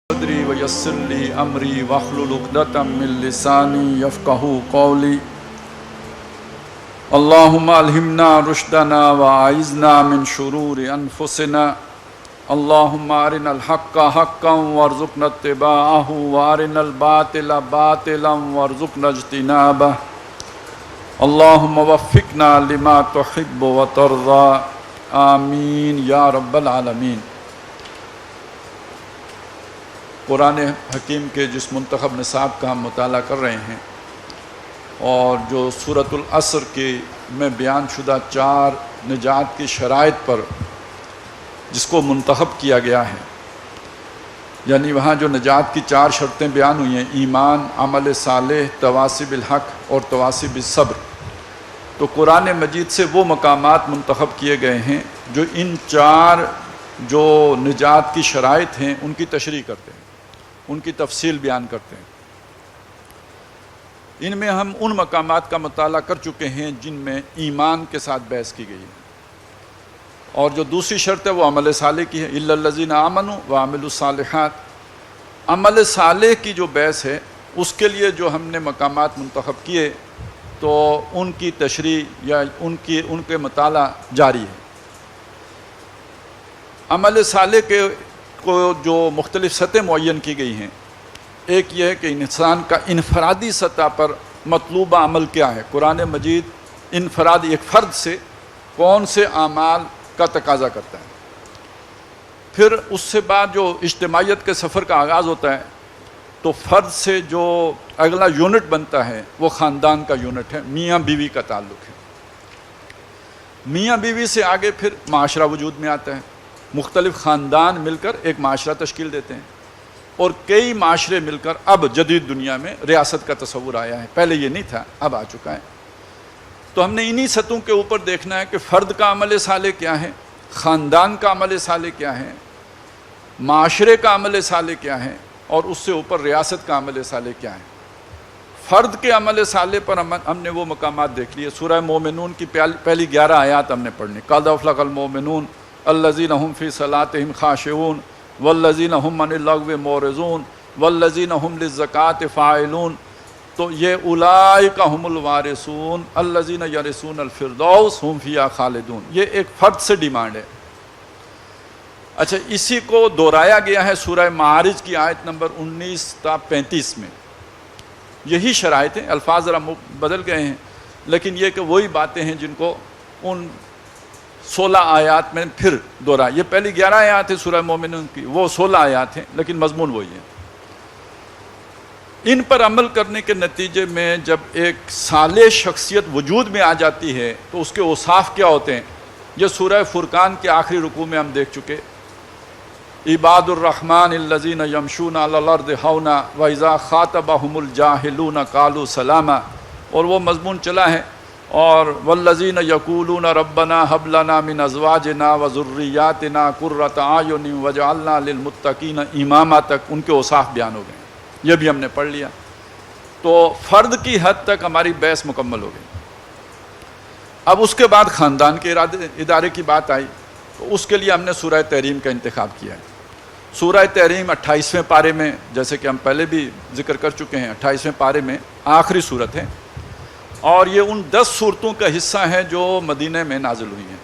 صدری ویسر لی امری واحلل عقدۃ من لسانی یفقہوا قولی اللہم الہمنا رشدنا واعذنا من شرور انفسنا اللہم ارنا الحق حقا وارزقنا اتباعہ وارنا الباطل باطلا وارزقنا اجتنابہ اللہم وفقنا لما تحب وترضى آمین یا رب العالمین۔ قرآن حکیم کے جس منتخب نصاب کا ہم مطالعہ کر رہے ہیں اور جو سورۃ العصر کے میں بیان شدہ 4 نجات کی شرائط پر جس کو منتخب کیا گیا ہے، یعنی وہاں جو نجات کی 4 شرطیں بیان ہوئی ہیں، ایمان، عمل صالح، تواصی بالحق اور تواصی بالصبر، تو قرآن مجید سے وہ مقامات منتخب کیے گئے ہیں جو ان 4 جو نجات کی شرائط ہیں ان کی تشریح کرتے ہیں، ان کی تفصیل بیان کرتے ہیں۔ ان میں ہم ان مقامات کا مطالعہ کر چکے ہیں جن میں ایمان کے ساتھ بحث کی گئی ہے، اور جو دوسری شرط ہے وہ عمل صالح کی ہے، الا الذین آمنوا وعملوا الصالحات۔ عمل صالح کی جو بحث ہے اس کے لیے جو ہم نے مقامات منتخب کیے تو ان کی تشریح یا ان کے مطالعہ جاری ہے۔ عمل صالح کو جو مختلف سطح معین کی گئی ہیں، ایک یہ ہے کہ انسان کا انفرادی سطح پر مطلوبہ عمل کیا ہے۔ قرآن مجید انفرادی ایک فرد سے کون سے اعمال کا تقاضا کرتا ہے، پھر اس سے بعد جو اجتماعیت کے سفر کا آغاز ہوتا ہے تو فرد سے جو اگلا یونٹ بنتا ہے وہ خاندان کا یونٹ ہے، میاں بیوی کا تعلق ہے۔ میاں بیوی سے آگے پھر معاشرہ وجود میں آتا ہے، مختلف خاندان مل کر ایک معاشرہ تشکیل دیتے ہیں، اور کئی معاشرے مل کر اب جدید دنیا میں ریاست کا تصور آیا ہے، پہلے یہ نہیں تھا، اب آ چکا ہے۔ تو ہم نے انہی سطحوں کے اوپر دیکھنا ہے کہ فرد کا عمل صالح کیا ہے، خاندان کا عمل صالح کیا ہے، معاشرے کا عمل صالح کیا ہے، اور اس سے اوپر ریاست کا عمل صالح کیا ہے۔ فرد کے عمل صالح پر ہم نے وہ مقامات دیکھ لیے۔ سورہ مومنون کی پہلی 11 آیات ہم نے پڑھنی، قد افلح المومنون الذین هم فی صلاتهم خاشعون والذین هم عن اللغو معرضون والذین هم للزکاۃ فاعلون، تو یہ اولئک هم الوارثون الذین یرثون الفردوس هم فیہا خالدون، یہ ایک فرد سے ڈیمانڈ ہے۔ اچھا، اسی کو دہرایا گیا ہے سورہ معارج کی آیت نمبر 19 تا 35 میں۔ یہی شرائط ہیں، الفاظ ذرا بدل گئے ہیں، لیکن یہ کہ وہی باتیں ہیں جن کو ان 16 آیات میں پھر دہرا۔ یہ پہلی 11 آیات ہے سورہ مومنون کی، وہ 16 آیات ہیں، لیکن مضمون وہی ہے۔ ان پر عمل کرنے کے نتیجے میں جب ایک صالح شخصیت وجود میں آ جاتی ہے تو اس کے اوصاف کیا ہوتے ہیں، یہ سورہ فرقان کے آخری رکوع میں ہم دیکھ چکے۔ عباد الرحمن الذین یمشون علی الارض ہونا واذا خاطبهم الجاہلون قالوا سلاما، اور وہ مضمون چلا ہے، اور والذین یقولون ربنا هب لنا من ازواجنا وذریاتنا قرۃ اعین واجعلنا للمتقین اماما تک ان کے اوصاف بیان ہو گئے، یہ بھی ہم نے پڑھ لیا۔ تو فرد کی حد تک ہماری بحث مکمل ہو گئی۔ اب اس کے بعد خاندان کے ادارے کی بات آئی، تو اس کے لیے ہم نے سورہ تحریم کا انتخاب کیا ہے۔ سورہ تحریم 28ویں پارے میں، جیسے کہ ہم پہلے بھی ذکر کر چکے ہیں، 28ویں پارے میں آخری صورت ہے، اور یہ ان 10 صورتوں کا حصہ ہے جو مدینہ میں نازل ہوئی ہیں۔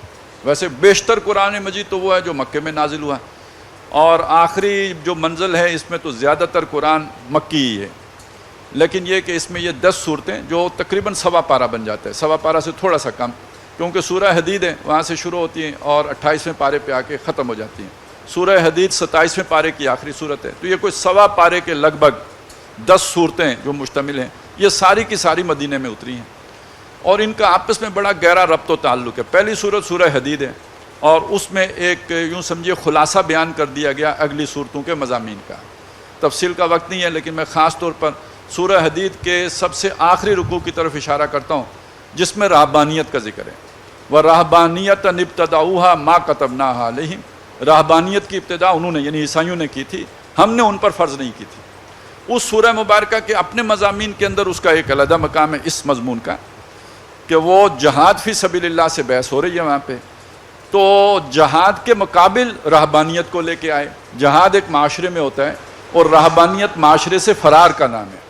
ویسے بیشتر قرآن مجید تو وہ ہے جو مکے میں نازل ہوا، اور آخری جو منزل ہے اس میں تو زیادہ تر قرآن مکی ہی ہے، لیکن یہ کہ اس میں یہ 10 صورتیں جو تقریباً سوا پارہ بن جاتا ہے، سوا پارہ سے تھوڑا سا کم، کیونکہ سورہ حدید ہے وہاں سے شروع ہوتی ہیں اور 28ویں پارے پہ آ کے ختم ہو جاتی ہیں۔ سورہ حدید 27ویں پارے کی آخری صورت ہے، تو یہ کوئی سوا پارے کے لگ بھگ 10 صورتیں جو مشتمل ہیں، یہ ساری کی ساری مدینہ میں اتری ہیں، اور ان کا آپس میں بڑا گہرا ربط و تعلق ہے۔ پہلی صورت سورہ حدید ہے، اور اس میں ایک یوں سمجھیے خلاصہ بیان کر دیا گیا اگلی صورتوں کے مضامین کا۔ تفصیل کا وقت نہیں ہے، لیکن میں خاص طور پر سورہ حدید کے سب سے آخری رکوع کی طرف اشارہ کرتا ہوں، جس میں رہبانیت کا ذکر ہے۔ وَرَهْبَانِيَّةً ابْتَدَعُوهَا مَا كَتَبْنَاهَا عَلَيْهِمْ، رہبانیت کی ابتدا انہوں نے یعنی عیسائیوں نے کی تھی، ہم نے ان پر فرض نہیں کی تھی۔ اس سورہ مبارکہ کے اپنے مضامین کے اندر اس کا ایک علیحدہ مقام ہے اس مضمون کا، کہ وہ جہاد فی سبیل اللہ سے بحث ہو رہی ہے وہاں پہ، تو جہاد کے مقابل رہبانیت کو لے کے آئے۔ جہاد ایک معاشرے میں ہوتا ہے اور رہبانیت معاشرے سے فرار کا نام ہے.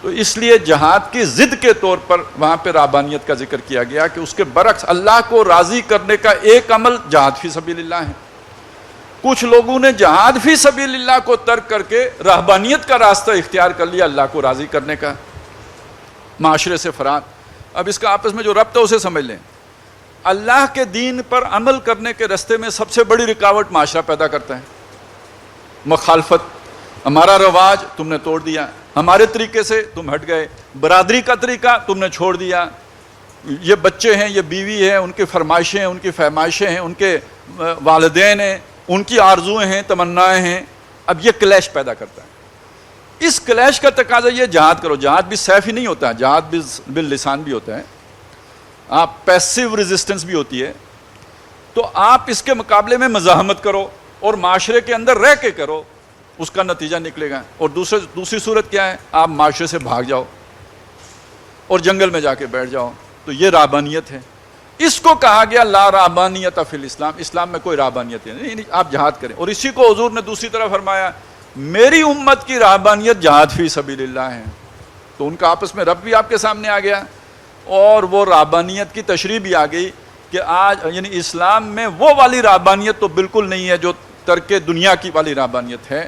تو اس لیے جہاد کی ضد کے طور پر وہاں پہ رہبانیت کا ذکر کیا گیا کہ اس کے برعکس اللہ کو راضی کرنے کا ایک عمل جہاد فی سبیل اللہ ہے. کچھ لوگوں نے جہاد فی سبیل اللہ کو ترک کر کے رہبانیت کا راستہ اختیار کر لیا اللہ کو راضی کرنے کا، معاشرے سے فرار. اب اس کا آپس میں جو ربط ہے اسے سمجھ لیں. اللہ کے دین پر عمل کرنے کے راستے میں سب سے بڑی رکاوٹ معاشرہ پیدا کرتا ہے، مخالفت. ہمارا رواج تم نے توڑ دیا، ہمارے طریقے سے تم ہٹ گئے، برادری کا طریقہ تم نے چھوڑ دیا، یہ بچے ہیں، یہ بیوی ہے، ان کی فرمائشیں ہیں، ان کی فہمائشیں ہیں، ان کے والدین ہیں، ان کی آرزویں ہیں، تمنائیں ہیں. اب یہ کلیش پیدا کرتا ہے. اس کلیش کا تقاضا یہ جہاد کرو. جہاد بھی سیف ہی نہیں ہوتا ہے، جہاد بھی باللسان بھی ہوتا ہے، آپ پیسیو ریزسٹنس بھی ہوتی ہے. تو آپ اس کے مقابلے میں مزاحمت کرو اور معاشرے کے اندر رہ کے کرو، اس کا نتیجہ نکلے گا. اور دوسری صورت کیا ہے؟ آپ معاشرے سے بھاگ جاؤ اور جنگل میں جا کے بیٹھ جاؤ. تو یہ رہبانیت ہے. اس کو کہا گیا لا رہبانیت فی الاسلام. اسلام میں کوئی رہبانیت نہیں، آپ جہاد کریں. اور اسی کو حضور نے دوسری طرف فرمایا میری امت کی رہبانیت جہاد فی سبیل اللہ ہے. تو ان کا آپس میں رب بھی آپ کے سامنے آ گیا اور وہ رہبانیت کی تشریح بھی آ گئی کہ آج یعنی اسلام میں وہ والی رہبانیت تو بالکل نہیں ہے جو ترک دنیا کی والی رہبانیت ہے.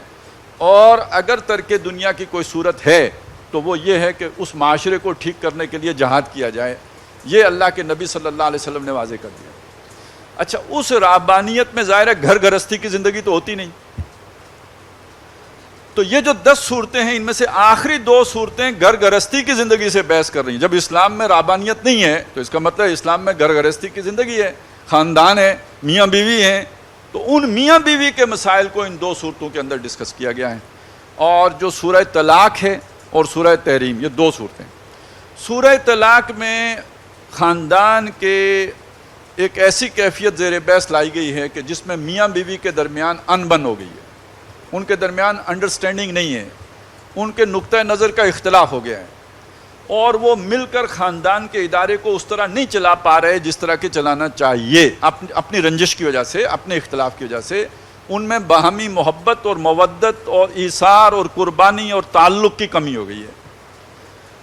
اور اگر ترک دنیا کی کوئی صورت ہے تو وہ یہ ہے کہ اس معاشرے کو ٹھیک کرنے کے لیے جہاد کیا جائے. یہ اللہ کے نبی صلی اللہ علیہ وسلم نے واضح کر دیا. اچھا، اس رہبانیت میں ظاہر ہے گھر گرستی کی زندگی تو ہوتی نہیں. تو یہ جو 10 صورتیں ہیں ان میں سے آخری 2 صورتیں گھر گرستی کی زندگی سے بحث کر رہی ہیں. جب اسلام میں رہبانیت نہیں ہے تو اس کا مطلب اسلام میں گھر گرستی کی زندگی ہے، خاندان ہے، میاں بیوی ہیں. تو ان میاں بیوی کے مسائل کو ان 2 صورتوں کے اندر ڈسکس کیا گیا ہے. اور جو سورہ طلاق ہے اور سورہ تحریم، یہ 2 صورتیں. سورہ طلاق میں خاندان کے ایک ایسی کیفیت زیر بحث لائی گئی ہے کہ جس میں میاں بیوی کے درمیان انبن ہو گئی ہے، ان کے درمیان انڈرسٹینڈنگ نہیں ہے، ان کے نقطہ نظر کا اختلاف ہو گیا ہے، اور وہ مل کر خاندان کے ادارے کو اس طرح نہیں چلا پا رہے جس طرح کہ چلانا چاہیے. اپنی رنجش کی وجہ سے، اپنے اختلاف کی وجہ سے ان میں باہمی محبت اور مودت اور ایثار اور قربانی اور تعلق کی کمی ہو گئی ہے.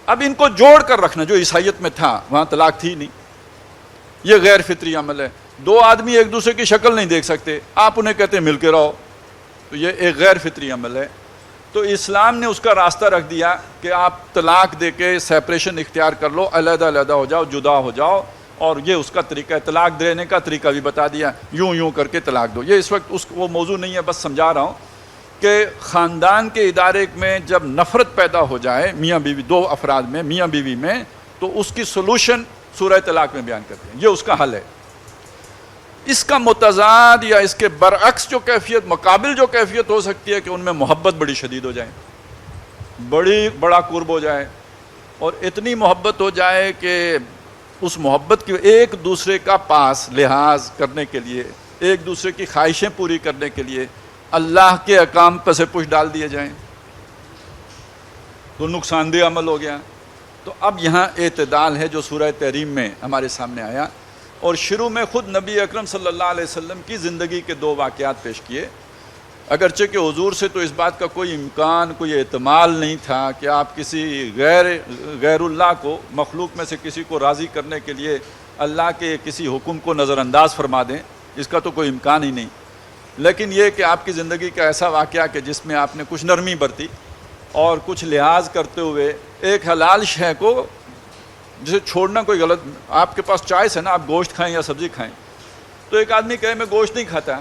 اب ان کو جوڑ کر رکھنا جو عیسائیت میں تھا، وہاں طلاق تھی نہیں. یہ غیر فطری عمل ہے. 2 آدمی ایک دوسرے کی شکل نہیں دیکھ سکتے، آپ انہیں کہتے ہیں مل کے رہو، تو یہ ایک غیر فطری عمل ہے. تو اسلام نے اس کا راستہ رکھ دیا کہ آپ طلاق دے کے سیپریشن اختیار کر لو، علیحدہ علیحدہ ہو جاؤ، جدا ہو جاؤ. اور یہ اس کا طریقہ ہے. طلاق دینے کا طریقہ بھی بتا دیا، یوں کر کے طلاق دو. یہ اس وقت وہ موضوع نہیں ہے، بس سمجھا رہا ہوں کہ خاندان کے ادارے میں جب نفرت پیدا ہو جائے میاں بیوی 2 افراد میں، میاں بیوی میں، تو اس کی سولوشن سورہ طلاق میں بیان کرتے ہیں. یہ اس کا حل ہے. اس کا متضاد یا اس کے برعکس جو کیفیت، مقابل جو کیفیت ہو سکتی ہے کہ ان میں محبت بڑی شدید ہو جائے، بڑا قرب ہو جائے، اور اتنی محبت ہو جائے کہ اس محبت کی ایک دوسرے کا پاس لحاظ کرنے کے لیے، ایک دوسرے کی خواہشیں پوری کرنے کے لیے اللہ کے احکام پس پش ڈال دیے جائیں، تو نقصان دہ عمل ہو گیا. تو اب یہاں اعتدال ہے جو سورہ تحریم میں ہمارے سامنے آیا. اور شروع میں خود نبی اکرم صلی اللہ علیہ وسلم کی زندگی کے 2 واقعات پیش کیے. اگرچہ کہ حضور سے تو اس بات کا کوئی امکان، کوئی احتمال نہیں تھا کہ آپ کسی غیر اللہ کو، مخلوق میں سے کسی کو راضی کرنے کے لیے اللہ کے کسی حکم کو نظر انداز فرما دیں، اس کا تو کوئی امکان ہی نہیں. لیکن یہ کہ آپ کی زندگی کا ایسا واقعہ کہ جس میں آپ نے کچھ نرمی برتی اور کچھ لحاظ کرتے ہوئے ایک حلال شے کو جسے چھوڑنا کوئی غلط. آپ کے پاس چوائس ہے نا، آپ گوشت کھائیں یا سبزی کھائیں. تو ایک آدمی کہے میں گوشت نہیں کھاتا،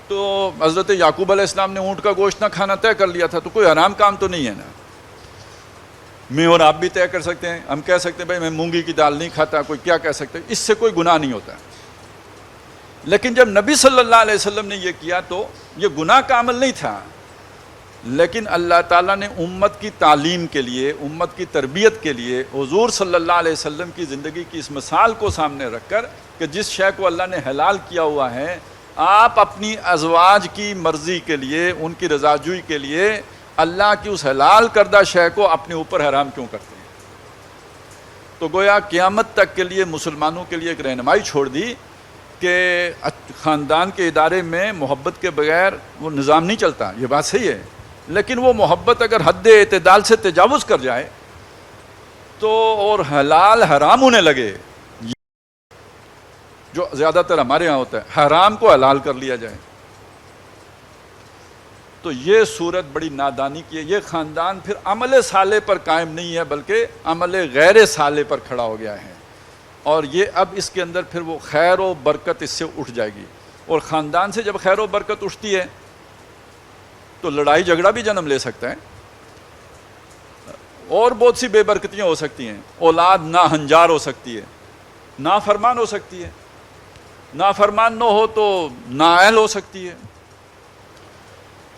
تو حضرت یعقوب علیہ السلام نے اونٹ کا گوشت نہ کھانا طے کر لیا تھا، تو کوئی حرام کام تو نہیں ہے نا. میں اور آپ بھی طے کر سکتے ہیں، ہم کہہ سکتے ہیں بھائی میں مونگی کی دال نہیں کھاتا، کوئی کیا کہہ سکتے ہیں، اس سے کوئی گناہ نہیں ہوتا. لیکن جب نبی صلی اللہ علیہ وسلم نے یہ کیا تو یہ گناہ کا عمل نہیں تھا. لیکن اللہ تعالیٰ نے امت کی تعلیم کے لیے، امت کی تربیت کے لیے حضور صلی اللہ علیہ وسلم کی زندگی کی اس مثال کو سامنے رکھ کر کہ جس شے کو اللہ نے حلال کیا ہوا ہے، آپ اپنی ازواج کی مرضی کے لیے، ان کی رضا جوئی کے لیے اللہ کی اس حلال کردہ شے کو اپنے اوپر حرام کیوں کرتے ہیں؟ تو گویا قیامت تک کے لیے مسلمانوں کے لیے ایک رہنمائی چھوڑ دی کہ خاندان کے ادارے میں محبت کے بغیر وہ نظام نہیں چلتا. یہ بات صحیح ہے، لیکن وہ محبت اگر حد اعتدال سے تجاوز کر جائے تو اور حلال حرام ہونے لگے، جو زیادہ تر ہمارے ہاں ہوتا ہے، حرام کو حلال کر لیا جائے، تو یہ صورت بڑی نادانی کی ہے۔ یہ خاندان پھر عمل صالح پر قائم نہیں ہے بلکہ عمل غیر صالح پر کھڑا ہو گیا ہے، اور یہ اب اس کے اندر پھر وہ خیر و برکت اس سے اٹھ جائے گی، اور خاندان سے جب خیر و برکت اٹھتی ہے تو لڑائی جھگڑا بھی جنم لے سکتا ہے، اور بہت سی بے برکتیاں ہو سکتی ہیں، اولاد ناہنجار ہو سکتی ہے، نافرمان ہو سکتی ہے، نافرمان نہ ہو تو نااہل ہو سکتی ہے۔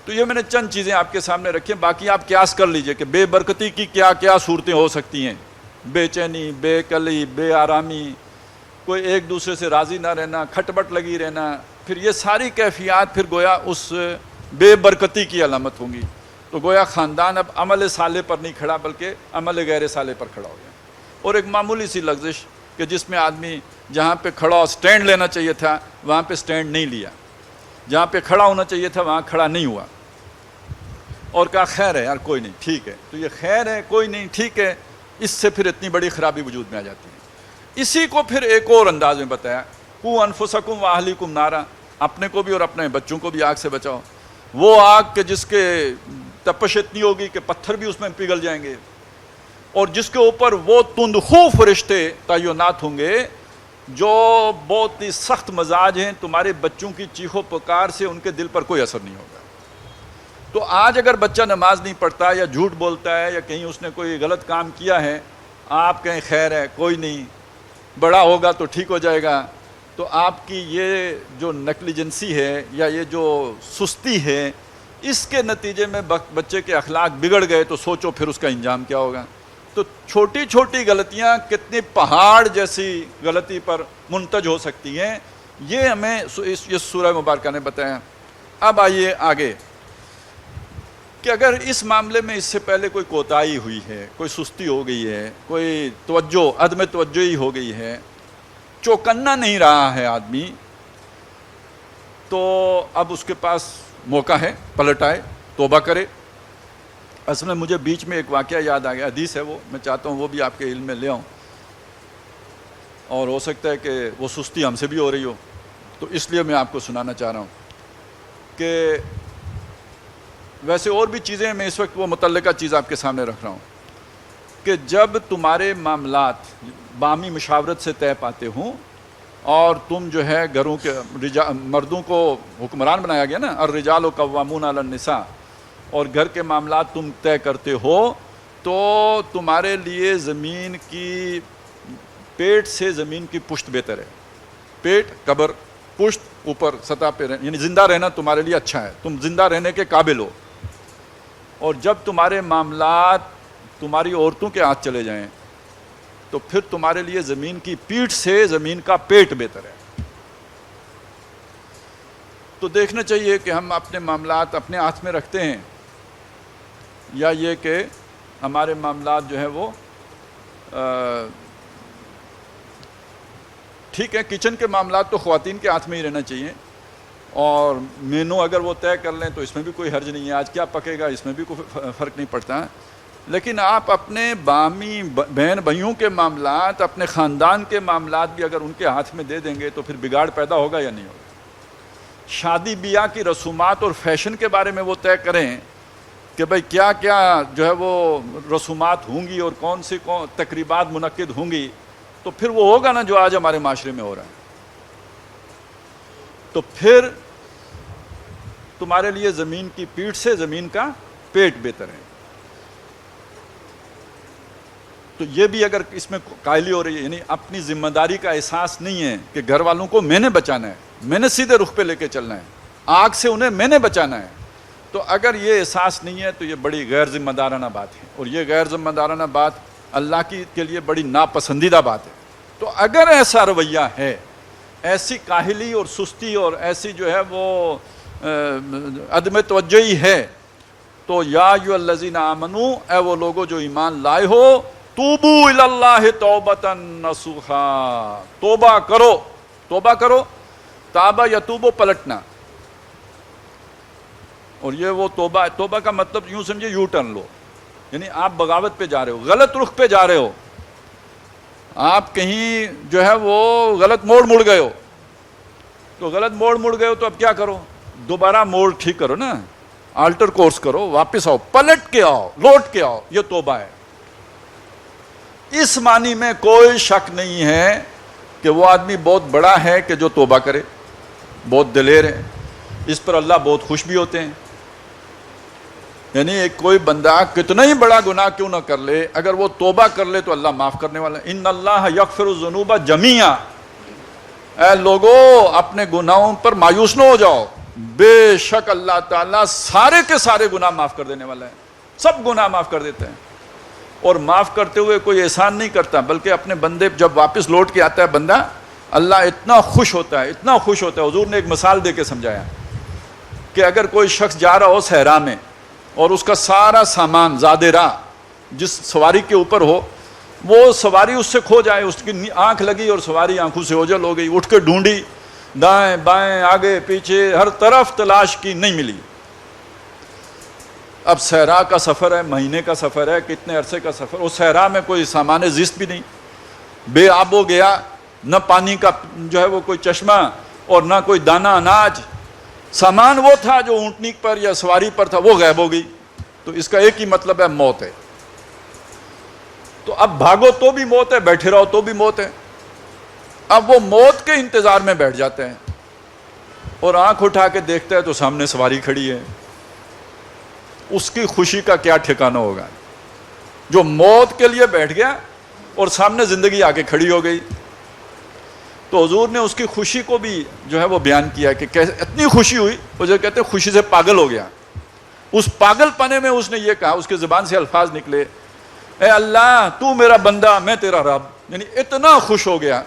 تو یہ میں نے چند چیزیں آپ کے سامنے رکھی ہیں، باقی آپ قیاس کر لیجئے کہ بے برکتی کی کیا کیا صورتیں ہو سکتی ہیں، بے چینی، بے قلی، بے آرامی، کوئی ایک دوسرے سے راضی نہ رہنا، کھٹپٹ لگی رہنا، پھر یہ ساری کیفیات پھر گویا اس بے برکتی کی علامت ہوں گی۔ تو گویا خاندان اب عمل صالح پر نہیں کھڑا بلکہ عمل غیر صالح پر کھڑا ہو گیا، اور ایک معمولی سی لغزش کہ جس میں آدمی جہاں پہ کھڑا سٹینڈ لینا چاہیے تھا وہاں پہ سٹینڈ نہیں لیا، جہاں پہ کھڑا ہونا چاہیے تھا وہاں کھڑا نہیں ہوا، اور کہا خیر ہے یار کوئی نہیں ٹھیک ہے۔ تو یہ خیر ہے کوئی نہیں ٹھیک ہے، اس سے پھر اتنی بڑی خرابی وجود میں آ جاتی ہے۔ اسی کو پھر ایک اور انداز میں بتایا، قوا انفسکم واہلیکم نارا، اپنے کو بھی اور اپنے بچوں کو بھی آگ سے بچاؤ، وہ آگ کہ جس کے تپش اتنی ہوگی کہ پتھر بھی اس میں پگھل جائیں گے، اور جس کے اوپر وہ تند خو فرشتے تعینات ہوں گے جو بہت ہی سخت مزاج ہیں، تمہارے بچوں کی چیخ و پکار سے ان کے دل پر کوئی اثر نہیں ہوگا۔ تو آج اگر بچہ نماز نہیں پڑھتا یا جھوٹ بولتا ہے یا کہیں اس نے کوئی غلط کام کیا ہے، آپ کہیں خیر ہے کوئی نہیں، بڑا ہوگا تو ٹھیک ہو جائے گا، تو آپ کی یہ جو نیگلیجنسی ہے یا یہ جو سستی ہے، اس کے نتیجے میں بچے کے اخلاق بگڑ گئے تو سوچو پھر اس کا انجام کیا ہوگا۔ تو چھوٹی چھوٹی غلطیاں کتنی پہاڑ جیسی غلطی پر منتج ہو سکتی ہیں، یہ ہمیں اس سورہ مبارکہ نے بتایا۔ اب آئیے آگے کہ اگر اس معاملے میں اس سے پہلے کوئی کوتاہی ہوئی ہے، کوئی سستی ہو گئی ہے، کوئی عدم توجہی ہو گئی ہے، چوکنا نہیں رہا ہے آدمی، تو اب اس کے پاس موقع ہے پلٹ آئے، توبہ کرے۔ اصل میں مجھے بیچ میں ایک واقعہ یاد آ گیا، حدیث ہے وہ، میں چاہتا ہوں وہ بھی آپ کے علم میں لے آؤں، اور ہو سکتا ہے کہ وہ سستی ہم سے بھی ہو رہی ہو، تو اس لیے میں آپ کو سنانا چاہ رہا ہوں کہ ویسے اور بھی چیزیں میں اس وقت وہ متعلقہ چیز آپ کے سامنے رکھ رہا ہوں کہ جب تمہارے معاملات باہمی مشاورت سے طے پاتے ہوں اور تم جو ہے گھروں کے مردوں کو حکمران بنایا گیا نا، الرجال قوامون علی النساء، اور گھر کے معاملات تم طے کرتے ہو، تو تمہارے لیے زمین کی پیٹ سے زمین کی پشت بہتر ہے۔ پیٹ قبر، پشت اوپر سطح پہ یعنی زندہ رہنا تمہارے لیے اچھا ہے، تم زندہ رہنے کے قابل ہو۔ اور جب تمہارے معاملات تمہاری عورتوں کے ہاتھ چلے جائیں تو پھر تمہارے لیے زمین کی پیٹھ سے زمین کا پیٹ بہتر ہے۔ تو دیکھنا چاہیے کہ ہم اپنے معاملات اپنے ہاتھ میں رکھتے ہیں یا یہ کہ ہمارے معاملات جو ہیں وہ ٹھیک ہے، کچن کے معاملات تو خواتین کے ہاتھ میں ہی رہنا چاہیے، اور مینو اگر وہ طے کر لیں تو اس میں بھی کوئی حرج نہیں ہے، آج کیا پکے گا اس میں بھی کوئی فرق نہیں پڑتا، لیکن آپ اپنے باہمی بہن بھائیوں کے معاملات، اپنے خاندان کے معاملات بھی اگر ان کے ہاتھ میں دے دیں گے تو پھر بگاڑ پیدا ہوگا یا نہیں ہوگا۔ شادی بیاہ کی رسومات اور فیشن کے بارے میں وہ طے کریں کہ بھئی کیا کیا جو ہے وہ رسومات ہوں گی اور کون سی تقریبات منعقد ہوں گی، تو پھر وہ ہوگا نا جو آج ہمارے معاشرے میں ہو رہا ہے۔ تو پھر تمہارے لیے زمین کی پیٹھ سے زمین کا پیٹ بہتر ہے۔ تو یہ بھی اگر اس میں قائلی ہو رہی ہے، یعنی اپنی ذمہ داری کا احساس نہیں ہے کہ گھر والوں کو میں نے بچانا ہے، میں نے سیدھے رخ پہ لے کے چلنا ہے، آگ سے انہیں میں نے بچانا ہے، تو اگر یہ احساس نہیں ہے تو یہ بڑی غیر ذمہ دارانہ بات ہے، اور یہ غیر ذمہ دارانہ بات اللہ کے لیے بڑی ناپسندیدہ بات ہے۔ تو اگر ایسا رویہ ہے، ایسی کاہلی اور سستی اور ایسی جو ہے وہ عدم توجہی ہے، تو یا ایھا الذین آمنو، اے وہ لوگوں جو ایمان لائے ہو، توبو الی اللہ توبۃ نصوحا، توبہ کرو، تابہ یتوبو پلٹنا، اور یہ وہ توبہ ہے. توبہ کا مطلب یوں سمجھے یو ٹرن لو, یعنی آپ بغاوت پہ جا رہے ہو, غلط رخ پہ جا رہے ہو, آپ کہیں جو ہے وہ غلط موڑ گئے ہو. تو غلط موڑ گئے ہو تو اب کیا کرو, دوبارہ موڑ ٹھیک کرو نا, آلٹر کورس کرو, واپس آؤ, پلٹ کے آؤ, لوٹ کے آؤ. یہ توبہ ہے. اس معنی میں کوئی شک نہیں ہے کہ وہ آدمی بہت بڑا ہے کہ جو توبہ کرے, بہت دلیر ہے, اس پر اللہ بہت خوش بھی ہوتے ہیں. یعنی ایک کوئی بندہ کتنا ہی بڑا گناہ کیوں نہ کر لے, اگر وہ توبہ کر لے تو اللہ معاف کرنے والا ہے. ان اللہ یغفر الذنوب جمیعا. اے لوگو اپنے گناہوں پر مایوس نہ ہو جاؤ, بے شک اللہ تعالیٰ سارے کے سارے گناہ معاف کر دینے والا ہے, سب گناہ معاف کر دیتے ہیں. اور معاف کرتے ہوئے کوئی احسان نہیں کرتا, بلکہ اپنے بندے جب واپس لوٹ کے آتا ہے بندہ, اللہ اتنا خوش ہوتا ہے, اتنا خوش ہوتا ہے. حضور نے ایک مثال دے کے سمجھایا کہ اگر کوئی شخص جا رہا ہو صحرا میں اور اس کا سارا سامان زادِ راہ جس سواری کے اوپر ہو, وہ سواری اس سے کھو جائے, اس کی آنکھ لگی اور سواری آنکھوں سے اوجھل ہو گئی, اٹھ کے ڈھونڈی, دائیں بائیں آگے پیچھے ہر طرف تلاش کی, نہیں ملی. اب صحرا کا سفر ہے, مہینے کا سفر ہے, کتنے عرصے کا سفر, اس صحرا میں کوئی سامان زیست بھی نہیں, بے آب ہو گیا, نہ پانی کا جو ہے وہ کوئی چشمہ اور نہ کوئی دانہ اناج. سامان وہ تھا جو اونٹنی پر یا سواری پر تھا, وہ غائب ہو گئی. تو اس کا ایک ہی مطلب ہے, موت ہے. تو اب بھاگو تو بھی موت ہے, بیٹھے رہو تو بھی موت ہے. اب وہ موت کے انتظار میں بیٹھ جاتے ہیں اور آنکھ اٹھا کے دیکھتا ہے تو سامنے سواری کھڑی ہے. اس کی خوشی کا کیا ٹھکانہ ہوگا, جو موت کے لیے بیٹھ گیا اور سامنے زندگی آ کے کھڑی ہو گئی. تو حضور نے اس کی خوشی کو بھی جو ہے وہ بیان کیا کہ کیسے اتنی خوشی ہوئی, وہ جو کہتے ہیں خوشی سے پاگل ہو گیا. اس پاگل پنے میں اس نے یہ کہا, اس کے زبان سے الفاظ نکلے, اے اللہ تو میرا بندہ میں تیرا رب, یعنی اتنا خوش ہو گیا.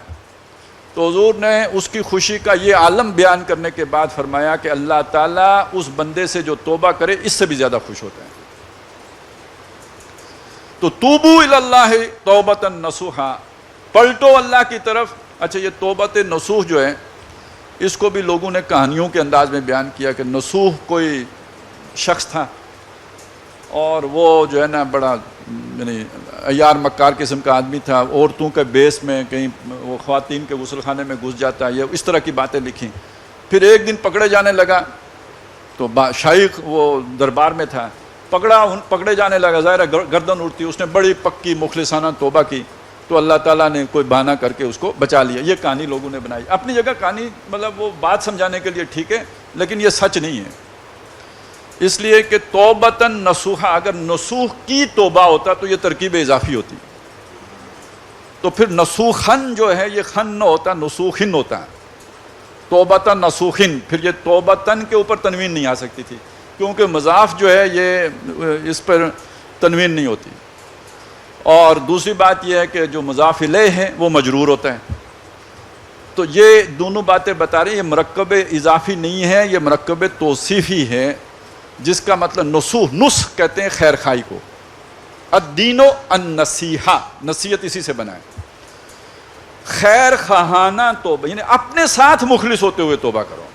تو حضور نے اس کی خوشی کا یہ عالم بیان کرنے کے بعد فرمایا کہ اللہ تعالیٰ اس بندے سے جو توبہ کرے اس سے بھی زیادہ خوش ہوتا ہے. تو توبو الی اللہ توبۃ نصوحا, پلٹو اللہ کی طرف. اچھا, یہ توبۃ نصوح جو ہے اس کو بھی لوگوں نے کہانیوں کے انداز میں بیان کیا کہ نصوح کوئی شخص تھا اور وہ جو ہے نا بڑا یعنی عیار مکار قسم کا آدمی تھا, عورتوں کے بیس میں کہیں وہ خواتین کے غسل خانے میں گھس جاتا ہے, یہ اس طرح کی باتیں لکھیں. پھر ایک دن پکڑے جانے لگا تو شیخ وہ دربار میں تھا, پکڑے جانے لگا, ظاہر گردن اٹھتی, اس نے بڑی پکی مخلصانہ توبہ کی تو اللہ تعالیٰ نے کوئی بہانہ کر کے اس کو بچا لیا. یہ کہانی لوگوں نے بنائی, اپنی جگہ کہانی مطلب وہ بات سمجھانے کے لیے ٹھیک ہے, لیکن یہ سچ نہیں ہے. اس لیے کہ توبتاً نصوحا, اگر نصوح کی توبہ ہوتا تو یہ ترکیب اضافی ہوتی, تو پھر نصوحن جو ہے یہ خن نہ ہوتا, نصوحن ہوتا. توبتاً نصوحن, پھر یہ توبتاً کے اوپر تنوین نہیں آ سکتی تھی کیونکہ مضاف جو ہے یہ اس پر تنوین نہیں ہوتی. اور دوسری بات یہ ہے کہ جو مضاف الیہ ہے وہ مجرور ہوتا ہے. تو یہ دونوں باتیں بتا رہی ہیں, یہ مرکب اضافی نہیں ہے, یہ مرکب توصیفی ہے, جس کا مطلب نصوح, نصح کہتے ہیں خیر خائی کو. الدین النصیحہ, نصیحت اسی سے بنا ہے. خیر خواہانہ توبہ یعنی اپنے ساتھ مخلص ہوتے ہوئے توبہ کرو,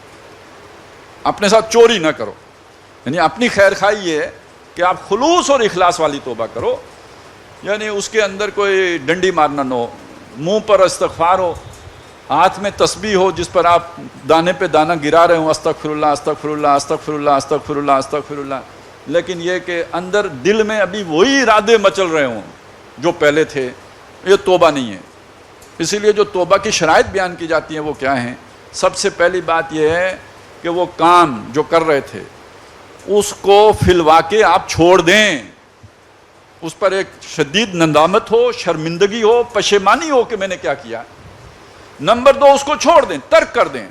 اپنے ساتھ چوری نہ کرو. یعنی اپنی خیر خواہی یہ ہے کہ آپ خلوص اور اخلاص والی توبہ کرو, یعنی اس کے اندر کوئی ڈنڈی مارنا نہ ہو, منہ پر استغفار ہو, ہاتھ میں تسبیح ہو جس پر آپ دانے پہ دانہ گرا رہے ہوں, استغفر اللہ استغفر اللہ استغفر اللہ استغفر اللہ استغفر اللہ, لیکن یہ کہ اندر دل میں ابھی وہی ارادے مچل رہے ہوں جو پہلے تھے, یہ توبہ نہیں ہے. اسی لیے جو توبہ کی شرائط بیان کی جاتی ہیں وہ کیا ہیں؟ سب سے پہلی بات یہ ہے کہ وہ کام جو کر رہے تھے اس کو فی الواقع آپ چھوڑ دیں, اس پر ایک شدید ندامت ہو, شرمندگی ہو, پشیمانی ہو کہ میں نے کیا کیا. نمبر 2, اس کو چھوڑ دیں, ترک کر دیں.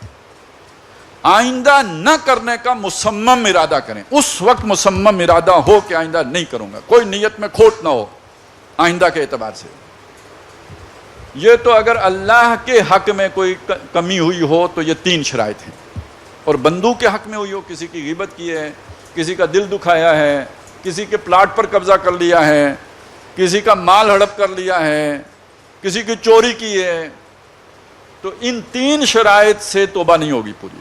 آئندہ نہ کرنے کا مصمم ارادہ کریں, اس وقت مصمم ارادہ ہو کہ آئندہ نہیں کروں گا, کوئی نیت میں کھوٹ نہ ہو آئندہ کے اعتبار سے. یہ تو اگر اللہ کے حق میں کوئی کمی ہوئی ہو تو یہ 3 شرائط ہیں, اور بندوں کے حق میں ہوئی ہو, کسی کی غیبت کی ہے, کسی کا دل دکھایا ہے, کسی کے پلاٹ پر قبضہ کر لیا ہے, کسی کا مال ہڑپ کر لیا ہے, کسی کی چوری کی ہے, تو ان 3 شرائط سے توبہ نہیں ہوگی پوری.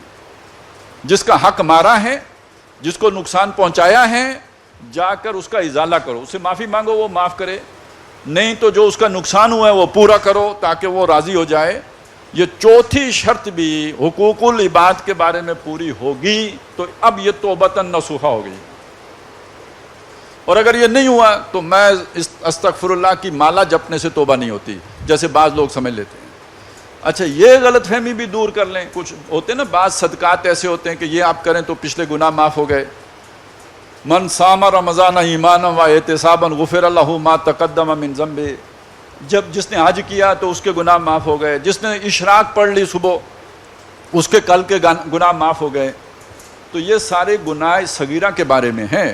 جس کا حق مارا ہے جس کو نقصان پہنچایا ہے جا کر اس کا ازالہ کرو، اس سے معافی مانگو، وہ معاف کرے، نہیں تو جو اس کا نقصان ہوا ہے وہ پورا کرو تاکہ وہ راضی ہو جائے۔ یہ چوتھی شرط بھی حقوق العباد کے بارے میں پوری ہوگی تو اب یہ توبۃ نصوحہ ہو گئی۔ اور اگر یہ نہیں ہوا تو میں استغفر اللہ کی مالا جپنے سے توبہ نہیں ہوتی، جیسے بعض لوگ سمجھ لیتے ہیں۔ اچھا، یہ غلط فہمی بھی دور کر لیں۔ کچھ ہوتے ہیں نا بعض صدقات ایسے ہوتے ہیں کہ یہ آپ کریں تو پچھلے گناہ معاف ہو گئے۔ من صام رمضان ایمانا و احتسابا غفر له ما تقدم من ذنبه، جس نے حج کیا تو اس کے گناہ معاف ہو گئے، جس نے اشراق پڑھ لی صبح اس کے کل کے گناہ معاف ہو گئے۔ تو یہ سارے گناہ صغیرہ کے بارے میں ہیں،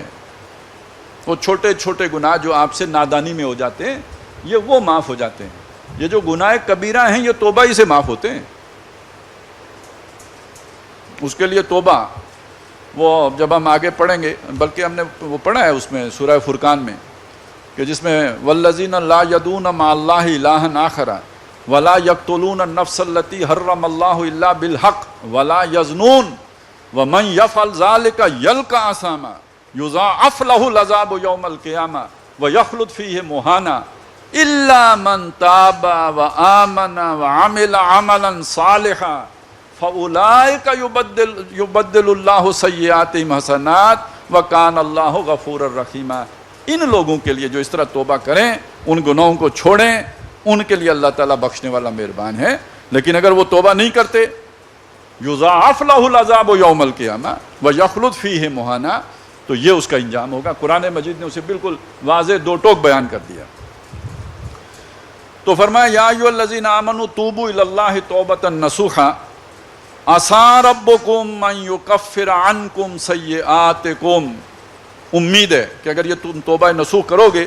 وہ چھوٹے چھوٹے گناہ جو آپ سے نادانی میں ہو جاتے ہیں یہ وہ معاف ہو جاتے ہیں۔ یہ جو گناہ کبیرہ ہیں یہ توبہ ہی سے معاف ہوتے ہیں۔ اس کے لیے توبہ وہ جب ہم آگے پڑھیں گے، بلکہ ہم نے وہ پڑھا ہے اس میں سورہ فرقان میں کہ جس میں والذین لا یدعون مع اللہ الہا آخر ولا یقتلون النفس التی حرم اللہ الا بالحق ولا یزنون ومن یفعل ذلک یلقى اثاما یضاعف له العذاب یوم القیامہ ویخلد فیہ مہانا الا من تاب وآمن وعمل عملا صالحا فَأُولَئِكَ يُبَدِّلُ اللَّهُ سَيِّئَاتِهِمْ حَسَنَاتٍ وَكَانَ اللَّهُ غَفُورًا رَحِيمًا۔ ان لوگوں کے لیے جو اس طرح توبہ کریں، ان گناہوں کو چھوڑیں، ان کے لیے اللہ تعالیٰ بخشنے والا مہربان ہے۔ لیکن اگر وہ توبہ نہیں کرتے یضاعف لہ العذاب یوم القیامہ ویخلد فیہ مہانا، تو یہ اس کا انجام ہوگا۔ قرآن مجید نے اسے بالکل واضح دو ٹوک بیان کر دیا۔ تو فرمایا یا ایھا الذین آمنوا توبوا الی اللہ توبۃ نصوحا عسیٰ ربکم ان یکفر عنکم سیئاتکم۔ امید ہے کہ اگر یہ تم توبہ نصوح کرو گے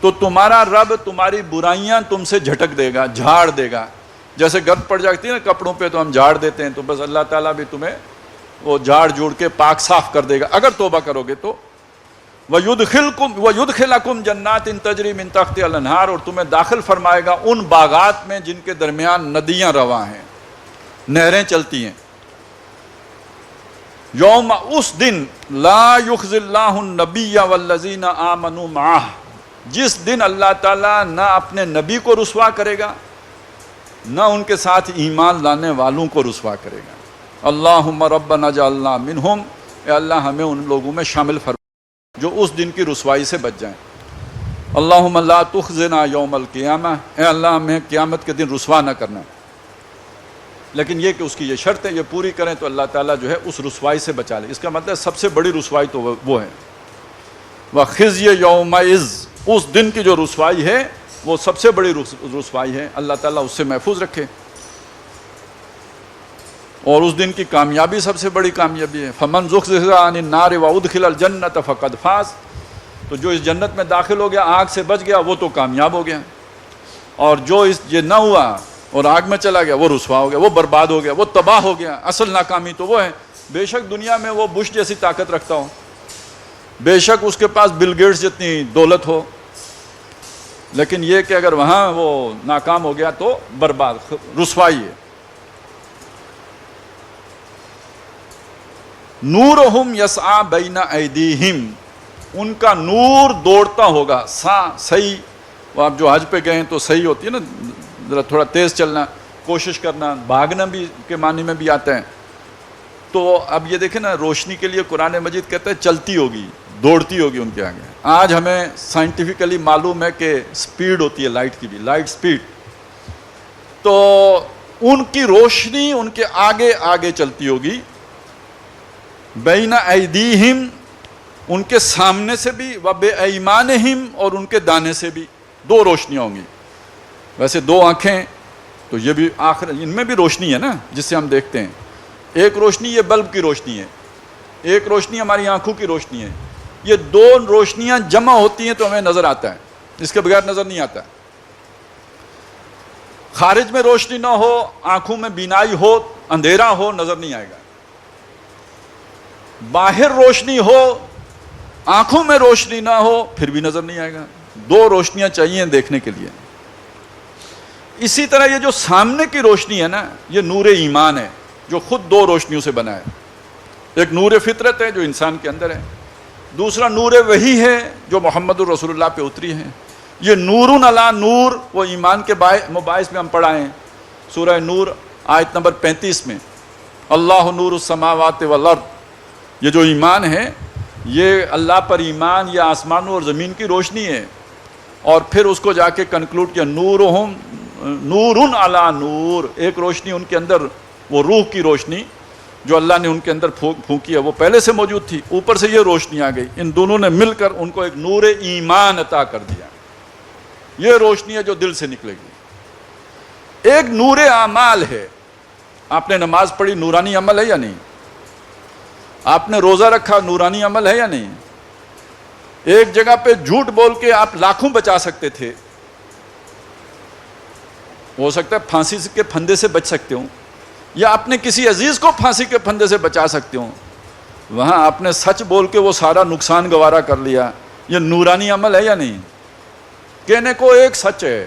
تو تمہارا رب تمہاری برائیاں تم سے جھٹک دے گا، جھاڑ دے گا۔ جیسے گرد پڑ جاتی ہے نا کپڑوں پہ تو ہم جھاڑ دیتے ہیں، تو بس اللہ تعالیٰ بھی تمہیں وہ جھاڑ جوڑ کے پاک صاف کر دے گا اگر توبہ کرو گے تو۔ وَيُدْخِلَكُمْ جَنَّاتٍ تَجْرِي مِن تَحْتِهَا الْأَنْهَارُ، اور تمہیں داخل فرمائے گا ان باغات میں جن کے درمیان ندیاں رواں ہیں، نہریں چلتی ہیں۔ یوم، اس دن لا یخزی اللہ النبی والذین آمنوا معہ، جس دن اللہ تعالیٰ نہ اپنے نبی کو رسوا کرے گا نہ ان کے ساتھ ایمان لانے والوں کو رسوا کرے گا۔ اللہم ربنا اجعلنا منہم، اے اللہ ہمیں ان لوگوں میں شامل فرما جو اس دن کی رسوائی سے بچ جائیں۔ اللہم لا تخزنا یوم القیامہ، اے اللہ ہمیں قیامت کے دن رسوا نہ کرنا۔ لیکن یہ کہ اس کی یہ شرط ہے، یہ پوری کریں تو اللہ تعالیٰ جو ہے اس رسوائی سے بچا لے۔ اس کا مطلب سب سے بڑی رسوائی تو وہ ہے وَخِزْيَ يَوْمَئِذٍ، اس دن کی جو رسوائی ہے وہ سب سے بڑی رسوائی ہے، اللہ تعالیٰ اس سے محفوظ رکھے۔ اور اس دن کی کامیابی سب سے بڑی کامیابی ہے، فَمَنْ زُحْزِحَ عَنِ النَّارِ وَأُدْخِلَ الْجَنَّةَ فَقَدْ فَازَ، تو جو اس جنت میں داخل ہو گیا، آگ سے بچ گیا، وہ تو کامیاب ہو گیا۔ اور جو یہ نہ ہوا اور آگ میں چلا گیا وہ رسوا ہو گیا، وہ برباد ہو گیا، وہ تباہ ہو گیا۔ اصل ناکامی تو وہ ہے، بے شک دنیا میں وہ بش جیسی طاقت رکھتا ہو، بے شک اس کے پاس بل گیٹس جتنی دولت ہو، لیکن یہ کہ اگر وہاں وہ ناکام ہو گیا تو برباد، رسوائی ہے۔ نورہم یسعی بین ایدیہم، ان کا نور دوڑتا ہوگا، صحیح، وہ آپ جو حج پہ گئے ہیں تو صحیح ہوتی ہے نا، ذرا تھوڑا تیز چلنا، کوشش کرنا، بھاگنا بھی کے معنی میں بھی آتا ہے۔ تو اب یہ دیکھیں نا، روشنی کے لیے قرآن مجید کہتا ہے چلتی ہوگی، دوڑتی ہوگی ان کے آگے۔ آج ہمیں سائنٹیفکلی معلوم ہے کہ سپیڈ ہوتی ہے لائٹ کی بھی، لائٹ سپیڈ، تو ان کی روشنی ان کے آگے آگے چلتی ہوگی۔ بین ایدیہم، ان کے سامنے سے بھی، و بے ایمانہم، اور ان کے دانے سے بھی، دو روشنیاں ہوں گی۔ ویسے دو آنکھیں تو یہ بھی آخر ان میں بھی روشنی ہے نا جس سے ہم دیکھتے ہیں۔ ایک روشنی یہ بلب کی روشنی ہے، ایک روشنی ہماری آنکھوں کی روشنی ہے۔ یہ دو روشنیاں جمع ہوتی ہیں تو ہمیں نظر آتا ہے، اس کے بغیر نظر نہیں آتا۔ خارج میں روشنی نہ ہو، آنکھوں میں بینائی ہو، اندھیرا ہو، نظر نہیں آئے گا۔ باہر روشنی ہو، آنکھوں میں روشنی نہ ہو، پھر بھی نظر نہیں آئے گا۔ دو روشنیاں چاہیے دیکھنے کے لیے۔ اسی طرح یہ جو سامنے کی روشنی ہے نا، یہ نور ایمان ہے جو خود دو روشنیوں سے بنا ہے۔ ایک نور فطرت ہے جو انسان کے اندر ہے، دوسرا نور وحی ہے جو محمد الرسول اللہ پہ اتری ہے. یہ نور علی نور، وہ ایمان کے مباحث میں ہم پڑھائیں سورہ نور آیت نمبر 35 میں، اللہ نور السماوات والارض. یہ جو ایمان ہے یہ اللہ پر ایمان، یہ آسمانوں اور زمین کی روشنی ہے. اور پھر اس کو جا کے کنکلوڈ کیا، نورہم نور علی نور، ایک روشنی ان کے اندر، وہ روح کی روشنی جو اللہ نے ان کے اندر پھونکی ہے، وہ پہلے سے موجود تھی، اوپر سے یہ روشنی آ گئی، ان دونوں نے مل کر ان کو ایک نور ایمان عطا کر دیا. یہ روشنی ہے جو دل سے نکلے گی. ایک نور اعمال ہے. آپ نے نماز پڑھی، نورانی عمل ہے یا نہیں؟ آپ نے روزہ رکھا، نورانی عمل ہے یا نہیں؟ ایک جگہ پہ جھوٹ بول کے آپ لاکھوں بچا سکتے تھے، ہو سکتا ہے پھانسی کے پھندے سے بچ سکتے ہوں، یا اپنے کسی عزیز کو پھانسی کے پھندے سے بچا سکتے ہوں. وہاں آپ نے سچ بول کے وہ سارا نقصان گوارا کر لیا. یہ نورانی عمل ہے یا نہیں؟ کہنے کو ایک سچ ہے،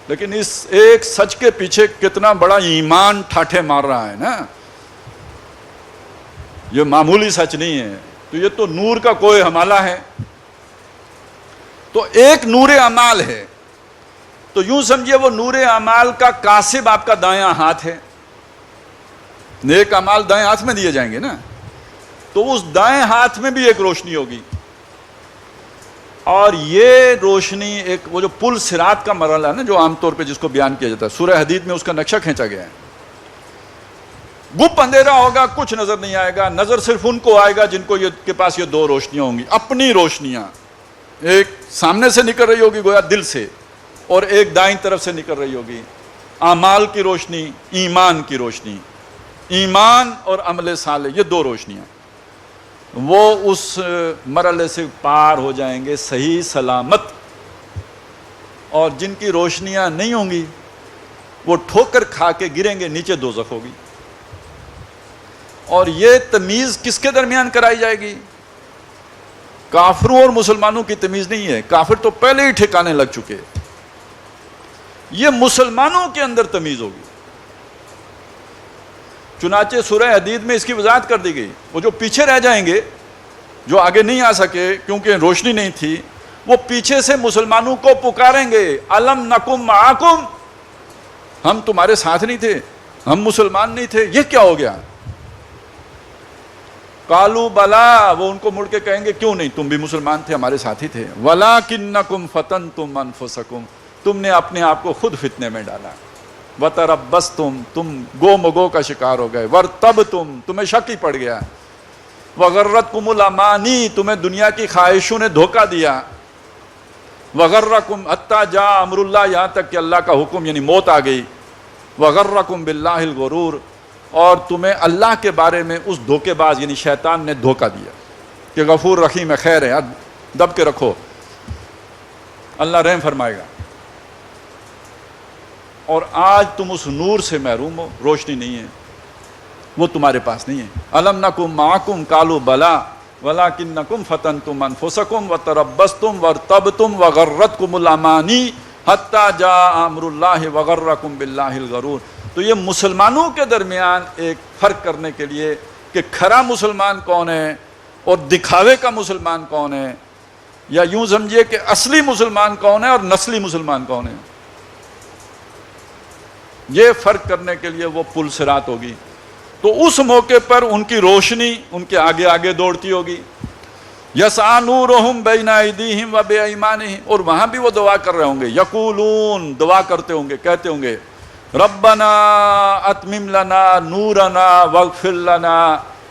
لیکن اس ایک سچ کے پیچھے کتنا بڑا ایمان ٹھاٹھے مار رہا ہے نا. یہ معمولی سچ نہیں ہے. تو یہ تو نور کا کوئی حمالہ ہے. تو ایک نور اعمال ہے. تو یوں سمجھیے وہ نور اعمال کا کاسب آپ کا دایاں ہاتھ ہے. نیک اعمال دائیں ہاتھ میں دیے جائیں گے نا، تو اس دائیں ہاتھ میں بھی ایک روشنی ہوگی. اور یہ روشنی ایک وہ جو پل صراط کا مرحلہ ہے نا، جو عام طور پہ جس کو بیان کیا جاتا ہے، سورہ حدید میں اس کا نقشہ کھینچا گیا ہے. گپ اندھیرا ہوگا، کچھ نظر نہیں آئے گا، نظر صرف ان کو آئے گا جن کو کے پاس یہ دو روشنیاں ہوں گی، اپنی روشنیاں. ایک سامنے سے نکل رہی ہوگی گویا دل سے، اور ایک دائیں طرف سے نکل رہی ہوگی، اعمال کی روشنی، ایمان کی روشنی. ایمان اور عمل صالح، یہ دو روشنیاں، وہ اس مرحلے سے پار ہو جائیں گے صحیح سلامت. اور جن کی روشنیاں نہیں ہوں گی وہ ٹھوکر کھا کے گریں گے، نیچے دوزخ ہوگی. اور یہ تمیز کس کے درمیان کرائی جائے گی؟ کافروں اور مسلمانوں کی تمیز نہیں ہے، کافر تو پہلے ہی ٹھکانے لگ چکے. یہ مسلمانوں کے اندر تمیز ہوگی. چنانچہ سورہ حدید میں اس کی وضاحت کر دی گئی. وہ جو پیچھے رہ جائیں گے، جو آگے نہیں آ سکے کیونکہ روشنی نہیں تھی، وہ پیچھے سے مسلمانوں کو پکاریں گے، الم نکم معکم، ہم تمہارے ساتھ نہیں تھے، ہم مسلمان نہیں تھے، یہ کیا ہو گیا؟ قالوا بلا، وہ ان کو مڑ کے کہیں گے کیوں نہیں، تم بھی مسلمان تھے، ہمارے ساتھی تھے. ولکنکم فتنتم انفسکم، تم نے اپنے آپ کو خود فتنے میں ڈالا. وتربصتم، تم گو مگو کا شکار ہو گئے. ورتبتم، تمہیں شک ہی پڑ گیا. وغرتکم الامانی، تمہیں دنیا کی خواہشوں نے دھوکہ دیا. وغرکم حتی جاء امر اللہ، یہاں تک کہ اللہ کا حکم یعنی موت آ گئی. وغرکم باللہ الغرور، اور تمہیں اللہ کے بارے میں اس دھوکے باز یعنی شیطان نے دھوکہ دیا کہ غفور رحیم ہے، خیر ہے، دب کے رکھو، اللہ رحم فرمائے گا. اور آج تم اس نور سے محروم ہو، روشنی نہیں ہے، وہ تمہارے پاس نہیں ہے. الم نکم معکم قالوا بلا ولکنکم فتنتم انفسکم وتربصتم وارتبتم وغرتکم الامانی حتی جاء امر اللہ وغرکم باللہ الغرور. تو یہ مسلمانوں کے درمیان ایک فرق کرنے کے لیے کہ کھرا مسلمان کون ہے اور دکھاوے کا مسلمان کون ہے، یا یوں سمجھیے کہ اصلی مسلمان کون ہے اور نسلی مسلمان کون ہے، یہ فرق کرنے کے لیے وہ پل صراط ہوگی. تو اس موقع پر ان کی روشنی ان کے آگے آگے دوڑتی ہوگی. یسعی نورہم بین ایدیہم و بایمانہم، اور وہاں بھی وہ دعا کر رہے ہوں گے. یقولون، دعا کرتے ہوں گے، کہتے ہوں گے ربنا اتمم لنا نورنا واغفر لنا،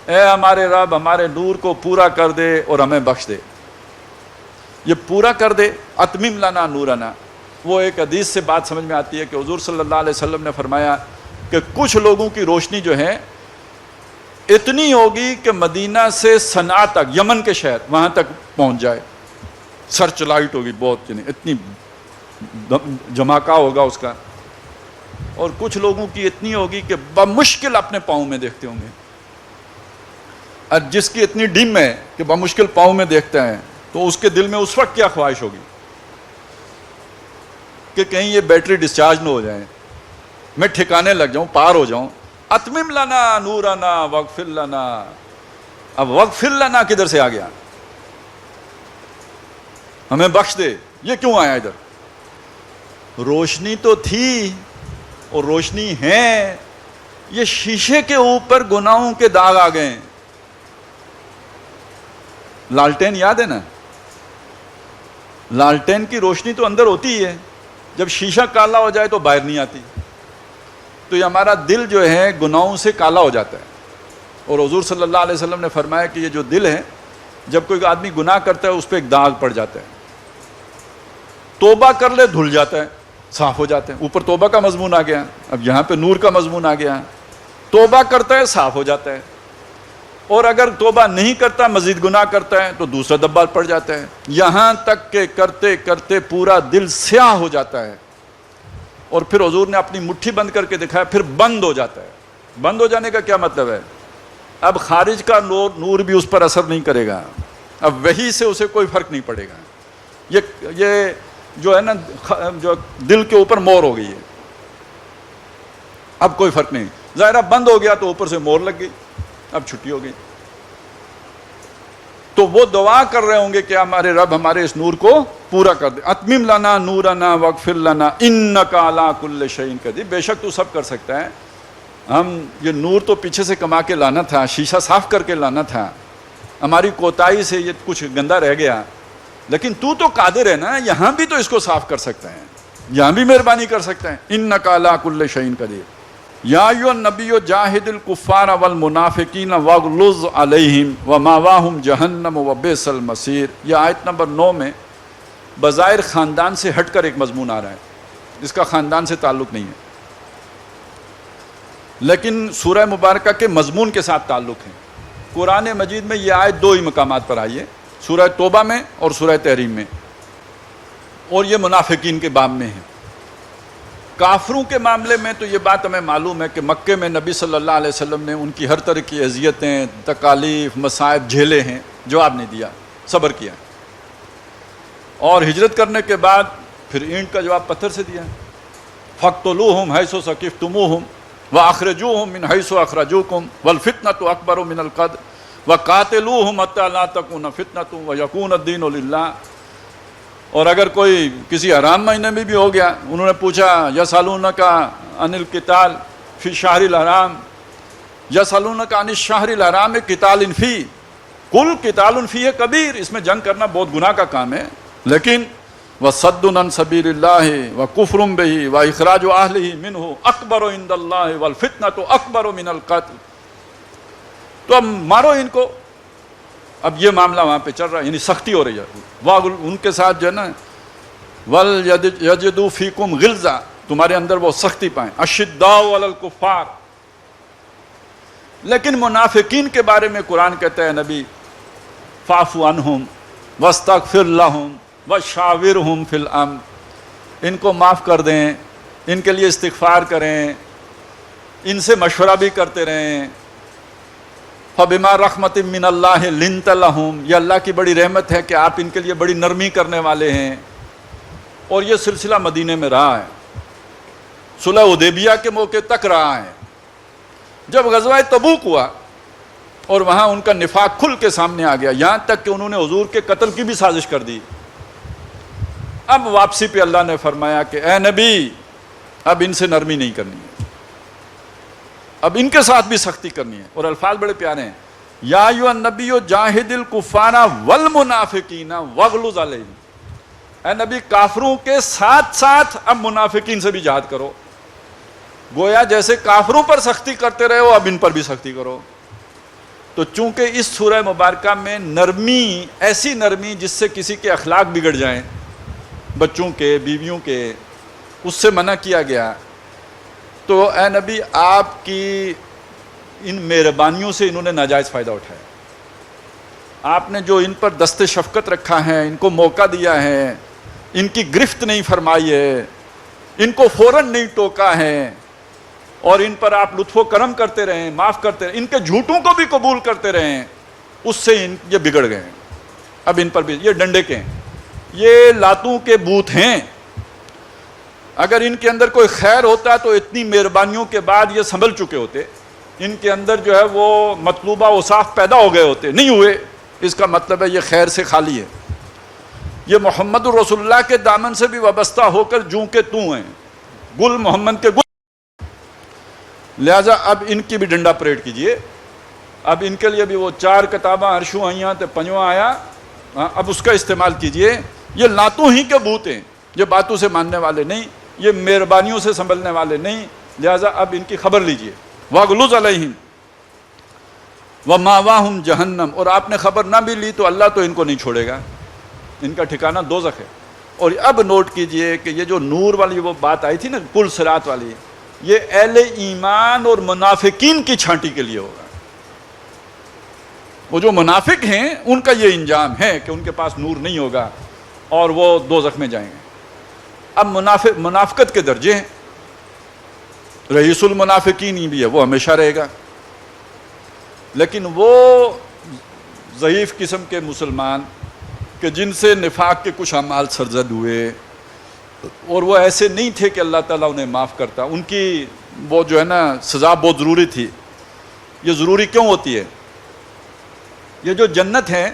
اے ہمارے رب ہمارے نور کو پورا کر دے اور ہمیں بخش دے. یہ پورا کر دے، اتمم لنا نورنا، وہ ایک حدیث سے بات سمجھ میں آتی ہے کہ حضور صلی اللہ علیہ وسلم نے فرمایا کہ کچھ لوگوں کی روشنی جو ہے اتنی ہوگی کہ مدینہ سے صنعاء تک، یمن کے شہر، وہاں تک پہنچ جائے. سرچ لائٹ ہوگی بہت، یعنی اتنی جھماکہ ہوگا اس کا. اور کچھ لوگوں کی اتنی ہوگی کہ بمشکل اپنے پاؤں میں دیکھتے ہوں گے. اور جس کی اتنی ڈم ہے کہ بمشکل پاؤں میں دیکھتا ہے، تو اس کے دل میں اس وقت کیا خواہش ہوگی کہ کہیں یہ بیٹری ڈسچارج نہ ہو جائے، میں ٹھکانے لگ جاؤں، پار ہو جاؤں. اتمم لنا نورنا واغفر لنا. اب واغفر لنا کدھر سے آ گیا؟ ہمیں بخش دے، یہ کیوں آیا ادھر؟ روشنی تو تھی اور روشنی ہے، یہ شیشے کے اوپر گناہوں کے داغ آ گئے ہیں. لالٹین یاد ہے نا؟ لالٹین کی روشنی تو اندر ہوتی ہے، جب شیشہ کالا ہو جائے تو باہر نہیں آتی. تو یہ ہمارا دل جو ہے گناہوں سے کالا ہو جاتا ہے. اور حضور صلی اللہ علیہ وسلم نے فرمایا کہ یہ جو دل ہے، جب کوئی آدمی گناہ کرتا ہے اس پہ ایک داغ پڑ جاتا ہے، توبہ کر لے دھل جاتا ہے، صاف ہو جاتے ہیں. اوپر توبہ کا مضمون آ گیا، اب یہاں پہ نور کا مضمون آ گیا. توبہ کرتا ہے صاف ہو جاتا ہے، اور اگر توبہ نہیں کرتا مزید گناہ کرتا ہے تو دوسرا دبال پڑ جاتا ہے، یہاں تک کہ کرتے کرتے پورا دل سیاہ ہو جاتا ہے. اور پھر حضور نے اپنی مٹھی بند کر کے دکھایا، پھر بند ہو جاتا ہے. بند ہو جانے کا کیا مطلب ہے؟ اب خارج کا نور بھی اس پر اثر نہیں کرے گا، اب وہی سے اسے کوئی فرق نہیں پڑے گا. یہ جو ہے نا، جو دل کے اوپر مور ہو گئی ہے، اب کوئی فرق نہیں. ظاہرہ بند ہو گیا تو اوپر سے مور لگ گئی، اب چھٹی ہو گئی. تو وہ دعا کر رہے ہوں گے کہ ہمارے رب ہمارے اس نور کو پورا کر دے. اتمم لنا نورنا واغفر لنا انک علی کل شیء قدیر. بے شک تو سب کر سکتا ہے. ہم یہ نور تو پیچھے سے کما کے لانا تھا، شیشہ صاف کر کے لانا تھا، ہماری کوتاہی سے یہ کچھ گندا رہ گیا، لیکن تو قادر ہے نا، یہاں بھی تو اس کو صاف کر سکتا ہے، یہاں بھی مہربانی کر سکتا ہے. انک علی کل شیء قدیر. یا ایھا النبی جاہد الکفار والمنافقین واغلظ علیہم ومأواہم جہنم وبئس المصیر. یہ آیت نمبر 9 میں بظاہر خاندان سے ہٹ کر ایک مضمون آ رہا ہے، جس کا خاندان سے تعلق نہیں ہے، لیکن سورہ مبارکہ کے مضمون کے ساتھ تعلق ہے. قرآن مجید میں یہ آیت 2 ہی مقامات پر آئی ہے، سورہ توبہ میں اور سورہ تحریم میں، اور یہ منافقین کے باب میں ہے. کافروں کے معاملے میں تو یہ بات ہمیں معلوم ہے کہ مکے میں نبی صلی اللہ علیہ وسلم نے ان کی ہر طرح کی اذیتیں، تکالیف، مصائب جھیلے ہیں، جواب نہیں دیا، صبر کیا. اور ہجرت کرنے کے بعد پھر اینٹ کا جواب پتھر سے دیا. فَاقْتُلُوهُمْ حَيْثُ ثَقِفْتُمُوهُمْ وَأَخْرِجُوهُمْ مِنْ حَيْثُ أَخْرَجُوكُمْ وَالْفِتْنَةُ أَكْبَرُ مِنَ الْقَتْلِ وَقَاتِلُوهُمْ حَتَّى لَا تَكُونَ فِتْنَةٌ وَيَكُونَ الدِّينُ لِلَّهِ. اور اگر کوئی کسی حرام مہینے میں بھی ہو گیا، انہوں نے پوچھا یسألونک عن القتال فی شہر الحرام، یسألونک عن الشہر الحرام قتال فی، قل قتال فیہ کبیر. اس میں جنگ کرنا بہت گناہ کا کام ہے، لیکن وصد عن سبیل اللہ وکفر بہ واخراج اہلہ منہ اکبر عند اللہ والفتنۃ اکبر من القتل. تو اب مارو ان کو. اب یہ معاملہ وہاں پہ چل رہا ہے، یعنی سختی ہو رہی ہے. ان کے ساتھ جو ہے نا، وَلْيَجِدُوا فِيكُمْ غِلْظَةً، تمہارے اندر وہ سختی پائیں. أَشِدَّاءُ عَلَى الْكُفَّارِ. لیکن منافقین کے بارے میں قرآن کہتا ہے نبی فَاعْفُ عَنْهُمْ وَاسْتَغْفِرْ لَهُمْ وَشَاوِرْهُمْ فِي الْأَمْرِ. ان کو معاف کر دیں، ان کے لیے استغفار کریں، ان سے مشورہ بھی کرتے رہیں. فَبِمَا رَحْمَةٍ مِّنَ اللَّهِ لِنْتَ لَهُمْ. یہ اللہ کی بڑی رحمت ہے کہ آپ ان کے لیے بڑی نرمی کرنے والے ہیں. اور یہ سلسلہ مدینے میں رہا ہے، صلح حدیبیہ کے موقع تک رہا ہے. جب غزوہ تبوک ہوا اور وہاں ان کا نفاق کھل کے سامنے آ گیا، یہاں تک کہ انہوں نے حضور کے قتل کی بھی سازش کر دی. اب واپسی پہ اللہ نے فرمایا کہ اے نبی، اب ان سے نرمی نہیں کرنی ہے، اب ان کے ساتھ بھی سختی کرنی ہے. اور الفاظ بڑے پیارے ہیں، یا ایھا النبی جاہد الکفار والمنافقین واغلظ علیہم. اے نبی، کافروں کے ساتھ ساتھ اب منافقین سے بھی جہاد کرو. گویا جیسے کافروں پر سختی کرتے رہے ہو، اب ان پر بھی سختی کرو. تو چونکہ اس سورہ مبارکہ میں نرمی، ایسی نرمی جس سے کسی کے اخلاق بگڑ جائیں، بچوں کے، بیویوں کے، اس سے منع کیا گیا. تو اے نبی، آپ کی ان مہربانیوں سے انہوں نے ناجائز فائدہ اٹھایا. آپ نے جو ان پر دست شفقت رکھا ہے، ان کو موقع دیا ہے، ان کی گرفت نہیں فرمائی ہے، ان کو فوراً نہیں ٹوکا ہے، اور ان پر آپ لطف و کرم کرتے رہیں، معاف کرتے رہیں، ان کے جھوٹوں کو بھی قبول کرتے رہیں، اس سے یہ بگڑ گئے. اب ان پر بھی یہ ڈنڈے کے ہیں، یہ لاتوں کے بوت ہیں. اگر ان کے اندر کوئی خیر ہوتا تو اتنی مہربانیوں کے بعد یہ سنبھل چکے ہوتے. ان کے اندر جو ہے وہ مطلوبہ اوصاف پیدا ہو گئے ہوتے، نہیں ہوئے، اس کا مطلب ہے یہ خیر سے خالی ہے، یہ محمد الرسول اللہ کے دامن سے بھی وابستہ ہو کر جوں کے توں ہیں، گل محمد کے گل. لہذا اب ان کی بھی ڈنڈا پریڈ کیجئے. اب ان کے لیے بھی وہ 4 کتاباں عرشوں آئیاں تے پنجواں آیا، اب اس کا استعمال کیجئے. یہ لاتوں ہی کے بھوت ہیں، یہ باتوں سے ماننے والے نہیں، یہ مہربانیوں سے سنبھلنے والے نہیں. لہذا اب ان کی خبر لیجئے. وَغْلُظْ عَلَيْهِمْ وَمَأْوَاهُمْ جَهَنَّمْ. اور آپ نے خبر نہ بھی لی تو اللہ تو ان کو نہیں چھوڑے گا، ان کا ٹھکانہ دوزخ ہے. اور اب نوٹ کیجئے کہ یہ جو نور والی وہ بات آئی تھی نا، پل صراط والی، یہ اہل ایمان اور منافقین کی چھانٹی کے لیے ہوگا. وہ جو منافق ہیں ان کا یہ انجام ہے کہ ان کے پاس نور نہیں ہوگا اور وہ دوزخ میں جائیں گے. اب منافقت کے درجے ہیں. رئیس المنافقین ہی بھی ہے، وہ ہمیشہ رہے گا. لیکن وہ ضعیف قسم کے مسلمان کہ جن سے نفاق کے کچھ اعمال سرزد ہوئے اور وہ ایسے نہیں تھے کہ اللہ تعالیٰ انہیں معاف کرتا، ان کی وہ جو ہے نا سزا بہت ضروری تھی. یہ ضروری کیوں ہوتی ہے؟ یہ جو جنت ہے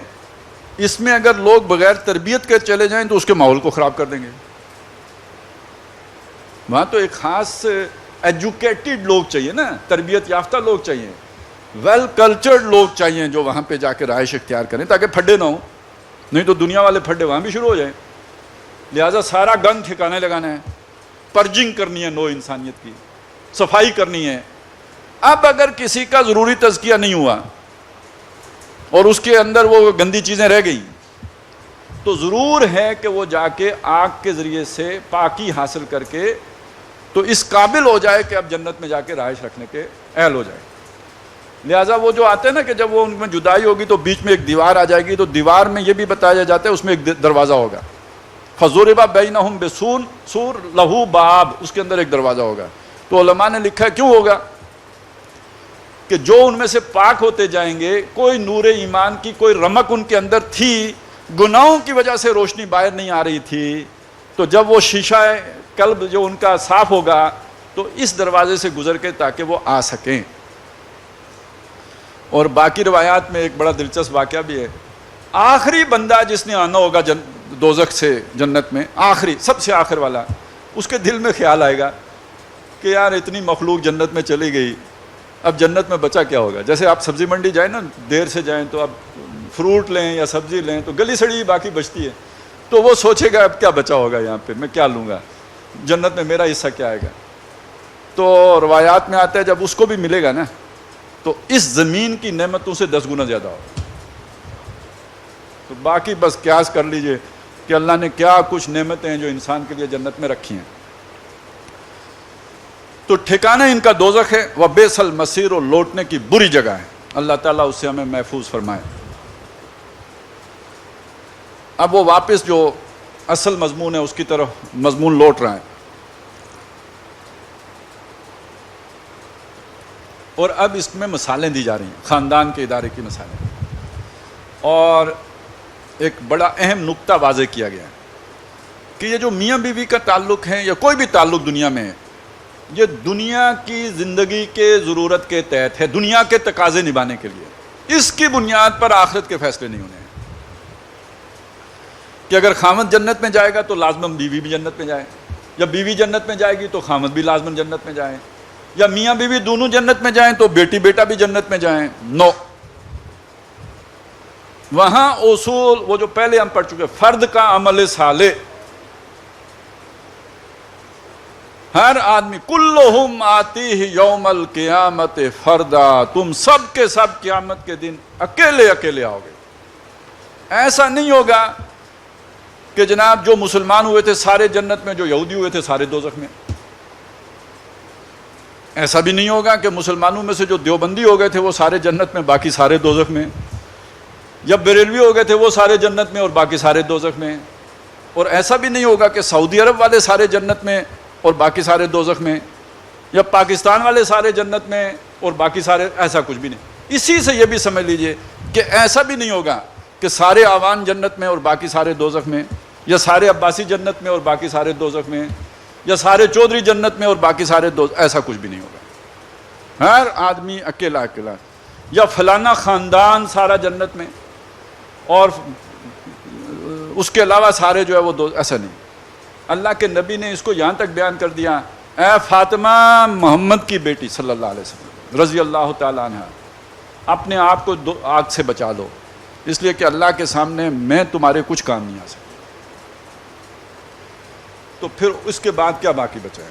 اس میں اگر لوگ بغیر تربیت کے چلے جائیں تو اس کے ماحول کو خراب کر دیں گے. وہاں تو ایک خاص ایجوکیٹڈ لوگ چاہیے نا، تربیت یافتہ لوگ چاہیے، ویل کلچرڈ لوگ چاہیے جو وہاں پہ جا کے رہائش اختیار کریں تاکہ پھڈے نہ ہوں. نہیں تو دنیا والے پھڈے وہاں بھی شروع ہو جائیں. لہٰذا سارا گند ٹھکانے لگانا ہے، پرجنگ کرنی ہے، نو انسانیت کی صفائی کرنی ہے. اب اگر کسی کا ضروری تزکیہ نہیں ہوا اور اس کے اندر وہ گندی چیزیں رہ گئیں تو ضرور ہے کہ وہ جا کے آگ کے ذریعے سے پاکی حاصل کر کے تو اس قابل ہو جائے کہ اب جنت میں جا کے رہائش رکھنے کے اہل ہو جائے. لہٰذا وہ جو آتے ہیں نا کہ جب وہ ان میں جدائی ہوگی تو بیچ میں ایک دیوار آ جائے گی، تو دیوار میں یہ بھی بتایا جاتا ہے اس میں ایک دروازہ ہوگا. فَضُرِبَ بَيْنَهُمْ بِسُورٍ لَهُ بَابٌ، اس کے اندر ایک دروازہ ہوگا. تو علماء نے لکھا ہے کیوں ہوگا کہ جو ان میں سے پاک ہوتے جائیں گے، کوئی نور ایمان کی کوئی رمق ان کے اندر تھی، گناہوں کی وجہ سے روشنی باہر نہیں آ رہی تھی، تو جب وہ شیشہ قلب جو ان کا صاف ہوگا تو اس دروازے سے گزر کے تاکہ وہ آ سکیں. اور باقی روایات میں ایک بڑا دلچسپ واقعہ بھی ہے. آخری بندہ جس نے آنا ہوگا دوزخ سے جنت میں، آخری سب سے آخر والا، اس کے دل میں خیال آئے گا کہ یار اتنی مخلوق جنت میں چلی گئی، اب جنت میں بچا کیا ہوگا. جیسے آپ سبزی منڈی جائیں نا، دیر سے جائیں تو اب فروٹ لیں یا سبزی لیں تو گلی سڑی باقی بچتی ہے، تو وہ سوچے گا اب کیا بچا ہوگا یہاں پہ، میں کیا لوں گا، جنت میں میرا حصہ کیا آئے گا. تو روایات میں آتا ہے جب اس کو بھی ملے گا نا تو اس زمین کی نعمتوں سے 10 گنا زیادہ ہوگا. تو باقی بس قیاس کر لیجئے کہ اللہ نے کیا کچھ نعمتیں ہیں جو انسان کے لیے جنت میں رکھی ہیں. تو ٹھکانہ ان کا دوزخ ہے. وَبِئْسَ الْمَصِيرُ، اور لوٹنے کی بری جگہ ہے. اللہ تعالیٰ اس سے ہمیں محفوظ فرمائے. اب وہ واپس جو اصل مضمون ہے اس کی طرف مضمون لوٹ رہا ہے. اور اب اس میں مثالیں دی جا رہی ہیں، خاندان کے ادارے کی مثالیں. اور ایک بڑا اہم نقطہ واضح کیا گیا ہے کہ یہ جو میاں بیوی کا تعلق ہے یا کوئی بھی تعلق دنیا میں ہے، یہ دنیا کی زندگی کے ضرورت کے تحت ہے، دنیا کے تقاضے نبھانے کے لیے. اس کی بنیاد پر آخرت کے فیصلے نہیں ہونے ہیں کہ اگر خامد جنت میں جائے گا تو لازماً بیوی بھی جنت میں جائے، یا بیوی جنت میں جائے گی تو خامد بھی لازماً جنت میں جائے، یا میاں بیوی دونوں جنت میں جائیں تو بیٹی بیٹا بھی جنت میں جائیں. نو، وہاں اصول وہ جو پہلے ہم پڑھ چکے، فرد کا عمل صالح، ہر آدمی کلہم آتیہ یوم القیامت فردا، تم سب کے سب قیامت کے دن اکیلے اکیلے آؤ گے. ایسا نہیں ہوگا کہ جناب جو مسلمان ہوئے تھے سارے جنت میں، جو یہودی ہوئے تھے سارے دوزخ میں. ایسا بھی نہیں ہوگا کہ مسلمانوں میں سے جو دیوبندی ہو گئے تھے وہ سارے جنت میں باقی سارے دوزخ میں، یا بریلوی ہو گئے تھے وہ سارے جنت میں اور باقی سارے دوزخ میں. اور ایسا بھی نہیں ہوگا کہ سعودی عرب والے سارے جنت میں اور باقی سارے دوزخ میں، یا پاکستان والے سارے جنت میں اور باقی سارے، ایسا کچھ بھی نہیں. اسی سے یہ بھی سمجھ لیجئے کہ ایسا بھی نہیں ہوگا کہ سارے آوان جنت میں اور باقی سارے دوزخ میں، یا سارے عباسی جنت میں اور باقی سارے دوزخ میں، یا سارے چودھری جنت میں اور باقی سارے دوزخ، ایسا کچھ بھی نہیں ہوگا. ہر آدمی اکیلا اکیلا، یا فلانا خاندان سارا جنت میں اور اس کے علاوہ سارے جو ہے وہ ایسا نہیں۔ اللہ کے نبی نے اس کو یہاں تک بیان کر دیا، اے فاطمہ محمد کی بیٹی صلی اللہ علیہ وسلم رضی اللہ تعالیٰ عنہ، اپنے آپ کو آگ سے بچا لو، اس لیے کہ اللہ کے سامنے میں تمہارے کچھ کام نہیں آ سکتا۔ تو پھر اس کے بعد کیا باقی بچا ہے؟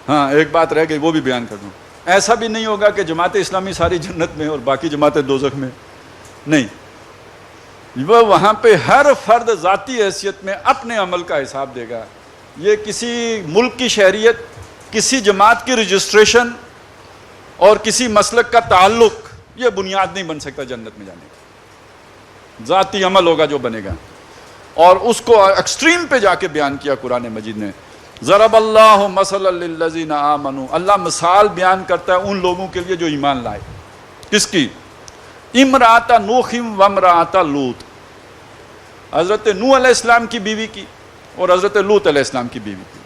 ہاں ایک بات رہ گئی، وہ بھی بیان کر دوں۔ ایسا بھی نہیں ہوگا کہ جماعت اسلامی ساری جنت میں اور باقی جماعتیں دوزخ میں، نہیں، وہ وہاں پہ ہر فرد ذاتی حیثیت میں اپنے عمل کا حساب دے گا۔ یہ کسی ملک کی شہریت، کسی جماعت کی رجسٹریشن اور کسی مسلک کا تعلق یہ بنیاد نہیں بن سکتا جنت میں جانے کا۔ ذاتی عمل ہوگا جو بنے گا، اور اس کو ایکسٹریم پہ جا کے بیان کیا قرآن مجید نے۔ ضرب اللہ مثلا للذین آمنوا، اللہ مثال بیان کرتا ہے ان لوگوں کے لیے جو ایمان لائے۔ کس کی؟ امرأۃ نوح و امرأۃ لوط، حضرت نوح علیہ السلام کی بیوی کی اور حضرت لوط علیہ السلام کی بیوی کی۔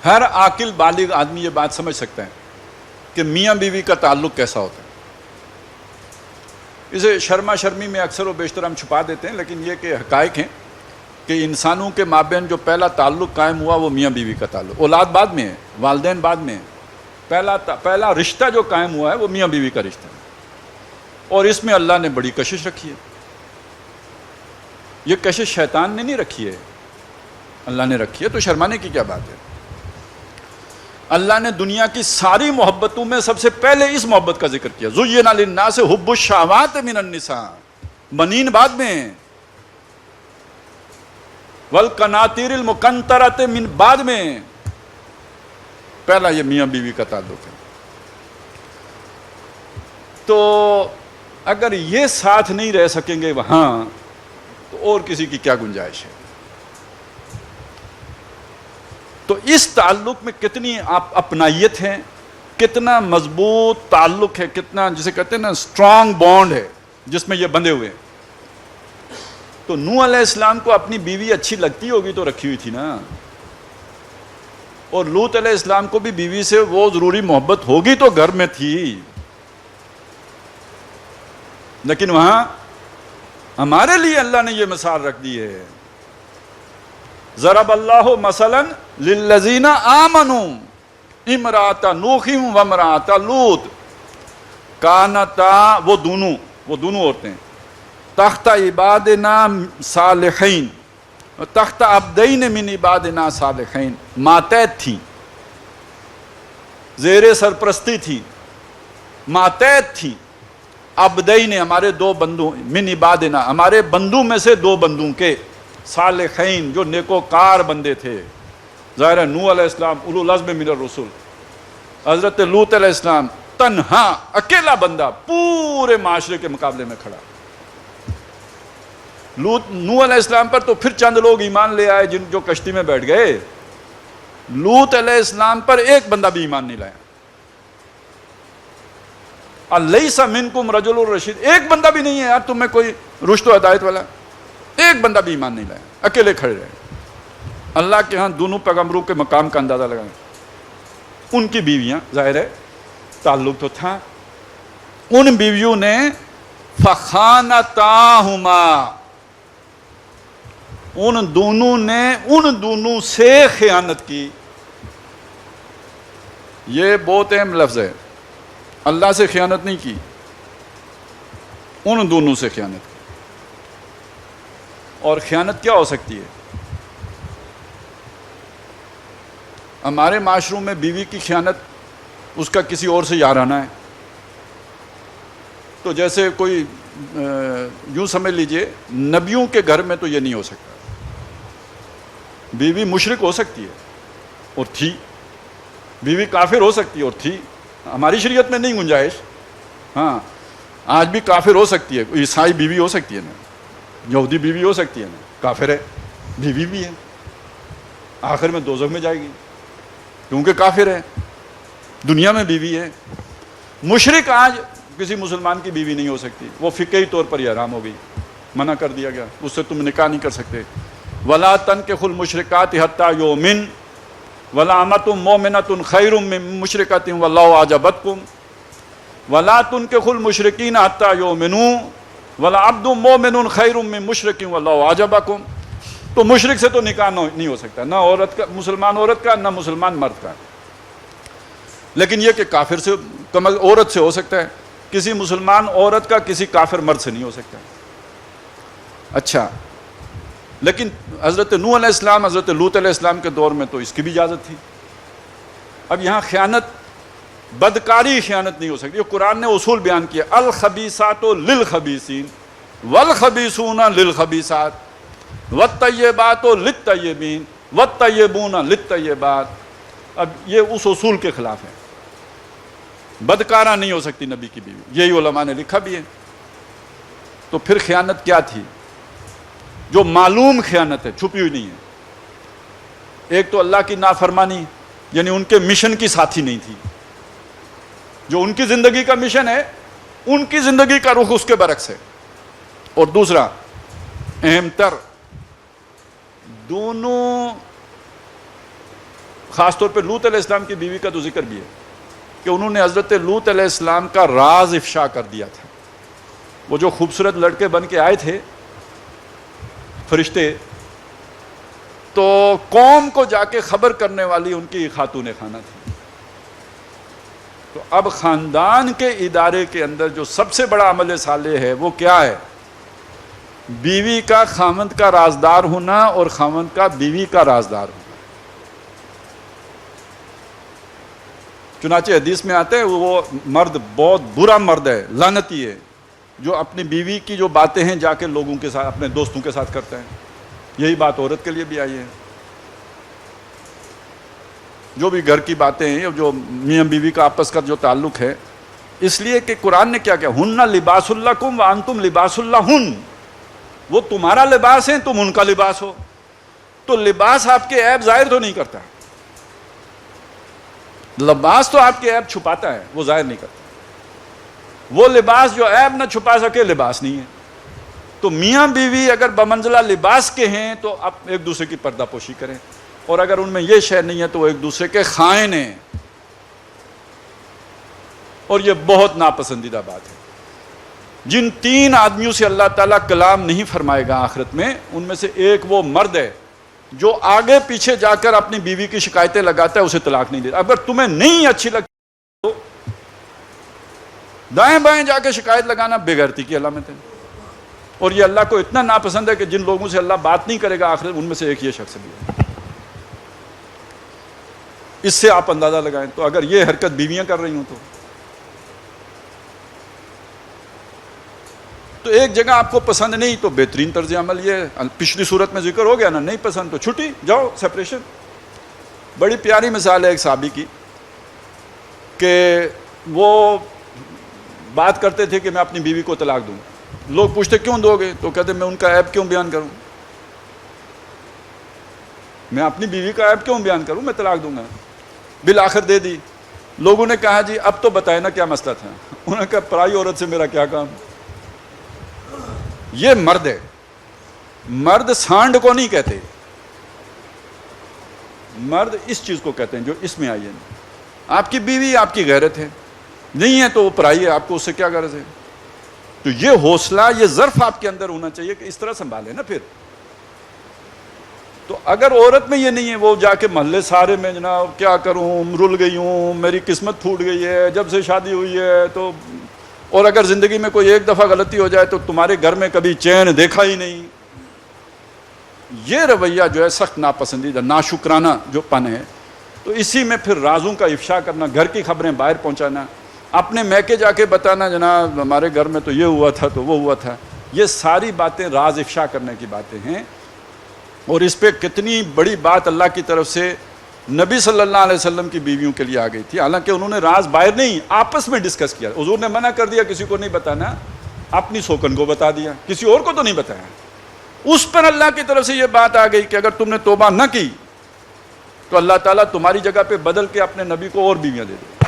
ہر عاقل بالغ آدمی یہ بات سمجھ سکتا ہے کہ میاں بیوی کا تعلق کیسا ہوتا ہے۔ اسے شرما شرمی میں اکثر و بیشتر ہم چھپا دیتے ہیں، لیکن یہ کہ حقائق ہیں کہ انسانوں کے مابین جو پہلا تعلق قائم ہوا وہ میاں بیوی کا تعلق، اولاد بعد میں ہے، والدین بعد میں ہے، پہلا رشتہ جو قائم ہوا ہے وہ میاں بیوی کا رشتہ ہے، اور اس میں اللہ نے بڑی کشش رکھی ہے۔ یہ کشش شیطان نے نہیں رکھی ہے، اللہ نے رکھی ہے، تو شرمانے کی کیا بات ہے؟ اللہ نے دنیا کی ساری محبتوں میں سب سے پہلے اس محبت کا ذکر کیا، زُيِّنَ لِلنَّاسِ حُبُّ الشَّهَوَاتِ مِنَ النِّسَاءِ، بنین بعد میں، وَالْقَنَاطِيرِ الْمُقَنطَرَةِ من بعد میں، پہلا یہ میاں بیوی کا تعلق ہے۔ تو اگر یہ ساتھ نہیں رہ سکیں گے وہاں تو اور کسی کی کیا گنجائش ہے؟ تو اس تعلق میں کتنی اپنائیت ہے، کتنا مضبوط تعلق ہے، کتنا جسے کہتے ہیں نا اسٹرانگ بانڈ ہے جس میں یہ بندھے ہوئے ہیں۔ تو نوح علیہ السلام کو اپنی بیوی اچھی لگتی ہوگی تو رکھی ہوئی تھی نا، اور لوط علیہ السلام کو بھی بیوی سے وہ ضروری محبت ہوگی تو گھر میں تھی، لیکن وہاں ہمارے لیے اللہ نے یہ مثال رکھ دی ہے۔ ضرب اللہ مثلا للذین آمنوا امرأۃ نوح و امرأۃ لوط کانتا، وہ دونوں عورتیں تحت عبادنا صالحین، تحت عبدین من عبادنا صالحین، ماتحت تھی، زیر سرپرستی تھی، ماتحت تھی، عبدین ہمارے دو بندوں، من عبادنا ہمارے بندوں میں سے دو بندوں کے، صالحین جو نیکوکار بندے تھے۔ ظاہر ہے نوح علیہ السلام اولو العزم من الرسل، حضرت لوط علیہ السلام تنہا اکیلا بندہ پورے معاشرے کے مقابلے میں کھڑا۔ نوح علیہ السلام پر تو پھر چند لوگ ایمان لے آئے جو کشتی میں بیٹھ گئے، لوط علیہ السلام پر ایک بندہ بھی ایمان نہیں لایا۔ الیس منکم رجل رشید، ایک بندہ بھی نہیں ہے یار تم میں کوئی رشد و ہدایت والا، ایک بندہ بھی ایمان نہیں لایا، اکیلے کھڑے رہے۔ اللہ کے ہاں دونوں پیغمبروں کے مقام کا اندازہ لگائیں۔ ان کی بیویاں، ظاہر ہے تعلق تو تھا، ان بیویوں نے فخانتاہما، ان دونوں سے خیانت کی۔ یہ بہت اہم لفظ ہے، اللہ سے خیانت نہیں کی، ان دونوں سے خیانت کی۔ اور خیانت کیا ہو سکتی ہے؟ ہمارے معاشروں میں بیوی کی خیانت اس کا کسی اور سے یارانہ ہے۔ تو جیسے کوئی یوں سمجھ لیجئے نبیوں کے گھر میں تو یہ نہیں ہو سکتا، بیوی مشرک ہو سکتی ہے اور تھی، بیوی کافر ہو سکتی ہے اور تھی، ہماری شریعت میں نہیں گنجائش۔ ہاں آج بھی کافر ہو سکتی ہے، عیسائی بیوی ہو سکتی ہے نا، یہودی بیوی ہو سکتی ہے نا، کافر ہے، بیوی بھی ہے، آخر میں دوزخ میں جائے گی کیونکہ کافر ہے، دنیا میں بیوی ہے۔ مشرک آج کسی مسلمان کی بیوی نہیں ہو سکتی، وہ فقہی طور پر یہ حرام ہو گئی، منع کر دیا گیا، اس سے تم نکاح نہیں کر سکتے۔ ولا تنکحوا المشرکات حتی یؤمن ولامۃ مؤمنۃ خیر من مشرکۃ واللہ اعجبتکم ولا تنکحوا المشرکین حتی یؤمنوا ولعبد مؤمن خیر من مشرک واللہ اعجبکم. تو مشرک سے تو نکاح نہیں ہو سکتا، نہ عورت کا، مسلمان عورت کا، نہ مسلمان مرد کا. لیکن یہ کہ کافر سے عورت سے ہو سکتا ہے، کسی مسلمان عورت کا کسی کافر مرد سے نہیں ہو سکتا. اچھا، لیکن حضرت نوح علیہ السلام، حضرت لوط علیہ السلام کے دور میں تو اس کی بھی اجازت تھی. اب یہاں خیانت، بدکاری خیانت نہیں ہو سکتی. قرآن نے اصول بیان کیا، الخبیثات للخبیثین والخبیثون للخبیثات والطیبات للطیبین والطیبون للطیبات. اب یہ اس اصول کے خلاف ہے، بدکارہ نہیں ہو سکتی نبی کی بیوی، یہی علماء نے لکھا بھی ہے. تو پھر خیانت کیا تھی؟ جو معلوم خیانت ہے، چھپی ہوئی نہیں ہے. ایک تو اللہ کی نافرمانی، یعنی ان کے مشن کی ساتھی نہیں تھی. جو ان کی زندگی کا مشن ہے، ان کی زندگی کا رخ اس کے برعکس ہے. اور دوسرا اہم تر، دونوں، خاص طور پہ لوط علیہ السلام کی بیوی کا تو ذکر بھی ہے کہ انہوں نے حضرت لوط علیہ السلام کا راز افشا کر دیا تھا. وہ جو خوبصورت لڑکے بن کے آئے تھے فرشتے، تو قوم کو جا کے خبر کرنے والی ان کی خاتون خانہ تھی. تو اب خاندان کے ادارے کے اندر جو سب سے بڑا عمل صالح ہے وہ کیا ہے؟ بیوی کا خاوند کا رازدار ہونا اور خاوند کا بیوی کا رازدار ہونا. چنانچہ حدیث میں آتا ہے وہ مرد بہت برا مرد ہے، لعنتی ہے، جو اپنی بیوی کی جو باتیں ہیں جا کے لوگوں کے ساتھ، اپنے دوستوں کے ساتھ کرتا ہے. یہی بات عورت کے لیے بھی آئی ہے. جو بھی گھر کی باتیں ہیں، جو میاں بیوی کا آپس کا جو تعلق ہے، اس لیے کہ قرآن نے کیا کیا، ہن لباس لکم وانتم لباس لہن. وہ تمہارا لباس ہیں، تم ان کا لباس ہو. تو لباس آپ کے عیب ظاہر تو نہیں کرتا، لباس تو آپ کے عیب چھپاتا ہے، وہ ظاہر نہیں کرتا. وہ لباس جو عیب نہ چھپا سکے لباس نہیں ہے. تو میاں بیوی اگر بمنزلہ لباس کے ہیں تو آپ ایک دوسرے کی پردہ پوشی کریں، اور اگر ان میں یہ شے نہیں ہے تو وہ ایک دوسرے کے خائن ہیں. اور یہ بہت ناپسندیدہ بات ہے. جن 3 آدمیوں سے اللہ تعالیٰ کلام نہیں فرمائے گا آخرت میں، ان میں سے ایک وہ مرد ہے جو آگے پیچھے جا کر اپنی بیوی کی شکایتیں لگاتا ہے، اسے طلاق نہیں دیتا. اگر تمہیں نہیں اچھی لگتی تو دائیں بائیں جا کے شکایت لگانا بے غیرتی کی علامت ہے. اور یہ اللہ کو اتنا ناپسند ہے کہ جن لوگوں سے اللہ بات نہیں کرے گا آخرت، ان میں سے ایک یہ شخص بھی ہے. اس سے آپ اندازہ لگائیں. تو اگر یہ حرکت بیویاں کر رہی ہوں تو ایک جگہ آپ کو پسند نہیں تو بہترین طرز عمل یہ ہے، پچھلی صورت میں ذکر ہو گیا نا، نہیں پسند تو چھٹی، جاؤ، سپریشن. بڑی پیاری مثال ہے ایک صحابی کی کہ وہ بات کرتے تھے کہ میں اپنی بیوی کو طلاق دوں. لوگ پوچھتے کیوں دو گے؟ تو کہتے میں ان کا عیب کیوں بیان کروں، میں اپنی بیوی کا عیب کیوں بیان کروں، میں طلاق دوں گا. بالآخر دے دی. لوگوں نے کہا جی اب تو بتائے نا کیا مسئلہ تھا. انہوں نے کہا پرائی عورت سے میرا کیا کام. یہ مرد ہے. مرد سانڈ کو نہیں کہتے، مرد اس چیز کو کہتے ہیں جو اس میں آئی ہے. آپ کی بیوی آپ کی غیرت ہے، نہیں ہے تو وہ پرائی ہے، آپ کو اس سے کیا غرض ہے. تو یہ حوصلہ، یہ ظرف آپ کے اندر ہونا چاہیے کہ اس طرح سنبھالے نا. پھر تو اگر عورت میں یہ نہیں ہے، وہ جا کے محلے سارے میں جناب کیا کروں، رل گئی ہوں، میری قسمت پھوٹ گئی ہے جب سے شادی ہوئی ہے. تو اور اگر زندگی میں کوئی ایک دفعہ غلطی ہو جائے تو تمہارے گھر میں کبھی چین دیکھا ہی نہیں. یہ رویہ جو ہے سخت ناپسندیدہ، ناشکرانہ جو پن ہے. تو اسی میں پھر رازوں کا افشا کرنا، گھر کی خبریں باہر پہنچانا، اپنے میکے جا کے بتانا جناب ہمارے گھر میں تو یہ ہوا تھا تو وہ ہوا تھا. یہ ساری باتیں راز افشا کرنے کی باتیں ہیں. اور اس پہ کتنی بڑی بات اللہ کی طرف سے نبی صلی اللہ علیہ وسلم کی بیویوں کے لیے آ گئی تھی. حالانکہ انہوں نے راز باہر نہیں، آپس میں ڈسکس کیا. حضور نے منع کر دیا کسی کو نہیں بتانا، اپنی سوکن کو بتا دیا، کسی اور کو تو نہیں بتایا. اس پر اللہ کی طرف سے یہ بات آ گئی کہ اگر تم نے توبہ نہ کی تو اللہ تعالیٰ تمہاری جگہ پہ بدل کے اپنے نبی کو اور بیویاں دے دے.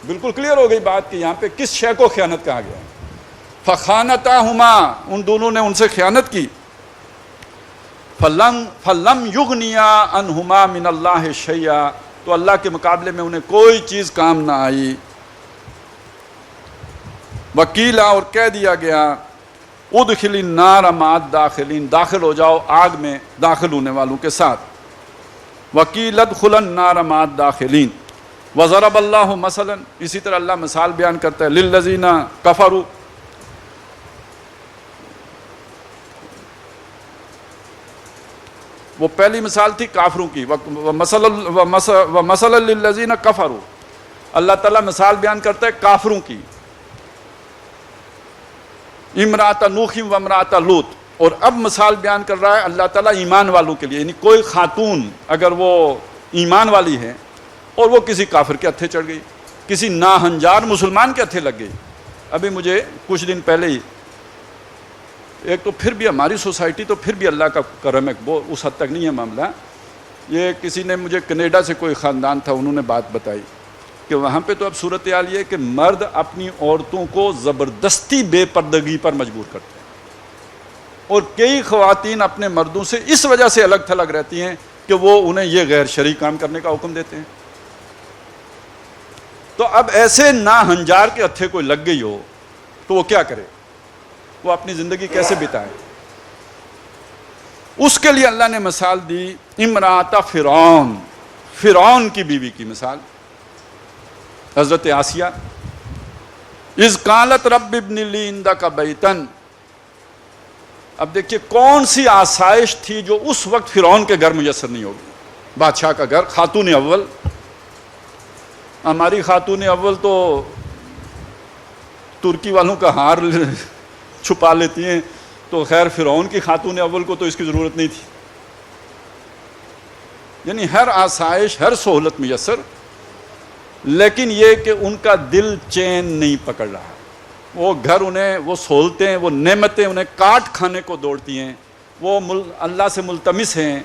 بالکل کلیئر ہو گئی بات کہ یہاں پہ کس شے کو خیانت کہا گیا ہے. فخانتاہما، ان دونوں نے ان سے خیانت کی. فلم یغنیا عنہما من اللہ شیئا، تو اللہ کے مقابلے میں انہیں کوئی چیز کام نہ آئی. وکیلا، اور کہہ دیا گیا ادخل النار مع الداخلین، داخل ہو جاؤ آگ میں داخل ہونے والوں کے ساتھ. وکیل ادخل النار مع الداخلین. وضرب اللہ مثلا، اسی طرح اللہ مثال بیان کرتا ہے للذین کفروا، وہ پہلی مثال تھی کافروں کی. ومثلا للذین کفروا، اللہ تعالیٰ مثال بیان کرتا ہے کافروں کی. امرأۃ نوح و امرأۃ لوط، اور اب مثال بیان کر رہا ہے اللہ تعالیٰ ایمان والوں کے لیے. یعنی کوئی خاتون اگر وہ ایمان والی ہے اور وہ کسی کافر کے ہتھے چڑھ گئی، کسی ناہنجار مسلمان کے ہتھے لگ گئی. ابھی مجھے کچھ دن پہلے ہی، ایک تو پھر بھی ہماری سوسائٹی تو پھر بھی اللہ کا کرم ہے، وہ اس حد تک نہیں ہے معاملہ. یہ کسی نے مجھے کینیڈا سے کوئی خاندان تھا، انہوں نے بات بتائی کہ وہاں پہ تو اب صورتحال یہ ہے کہ مرد اپنی عورتوں کو زبردستی بے پردگی پر مجبور کرتے ہیں، اور کئی خواتین اپنے مردوں سے اس وجہ سے الگ تھلگ رہتی ہیں کہ وہ انہیں یہ غیر شرعی کام کرنے کا حکم دیتے ہیں. تو اب ایسے ناہنجار کے ہتھے کوئی لگ گئی ہو تو وہ کیا کرے؟ وہ اپنی زندگی کیسے بتائے؟ اس کے لیے اللہ نے مثال دی امرأۃ فرعون، فرعون کی بیوی کی مثال. حضرت آسیہ، اذ قالت رب ابن لی عندک بیتا. اب دیکھیے کون سی آسائش تھی جو اس وقت فرعون کے گھر میسر نہیں ہوگی. بادشاہ کا گھر، خاتون اول. ہماری خاتون اول تو ترکی والوں کا ہار چھپا لیتی ہیں، تو خیر فرعون کی خاتون اول کو تو اس کی ضرورت نہیں تھی. یعنی ہر آسائش، ہر سہولت میسر، لیکن یہ کہ ان کا دل چین نہیں پکڑ رہا. وہ گھر انہیں، وہ سہولتیں، وہ نعمتیں انہیں کاٹ کھانے کو دوڑتی ہیں. وہ اللہ سے ملتمس ہیں،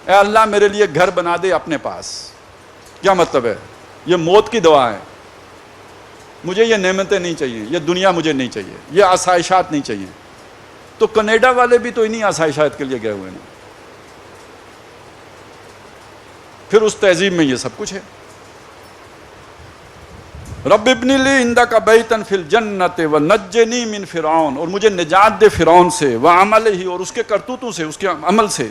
اے اللہ میرے لیے گھر بنا دے اپنے پاس. کیا مطلب ہے؟ یہ موت کی دعا ہے. مجھے یہ نعمتیں نہیں چاہیے، یہ دنیا مجھے نہیں چاہیے، یہ آسائشات نہیں چاہیے. تو کینیڈا والے بھی تو انہی آسائشات کے لیے گئے ہوئے ہیں. پھر اس تہذیب میں یہ سب کچھ ہے. رب ابن لی عندک بیتا فی الجنت ونجنی من فرعون، اور مجھے نجات دے فرعون سے، وعملہ، اور اس کے کرتوتوں سے، اس کے عمل سے،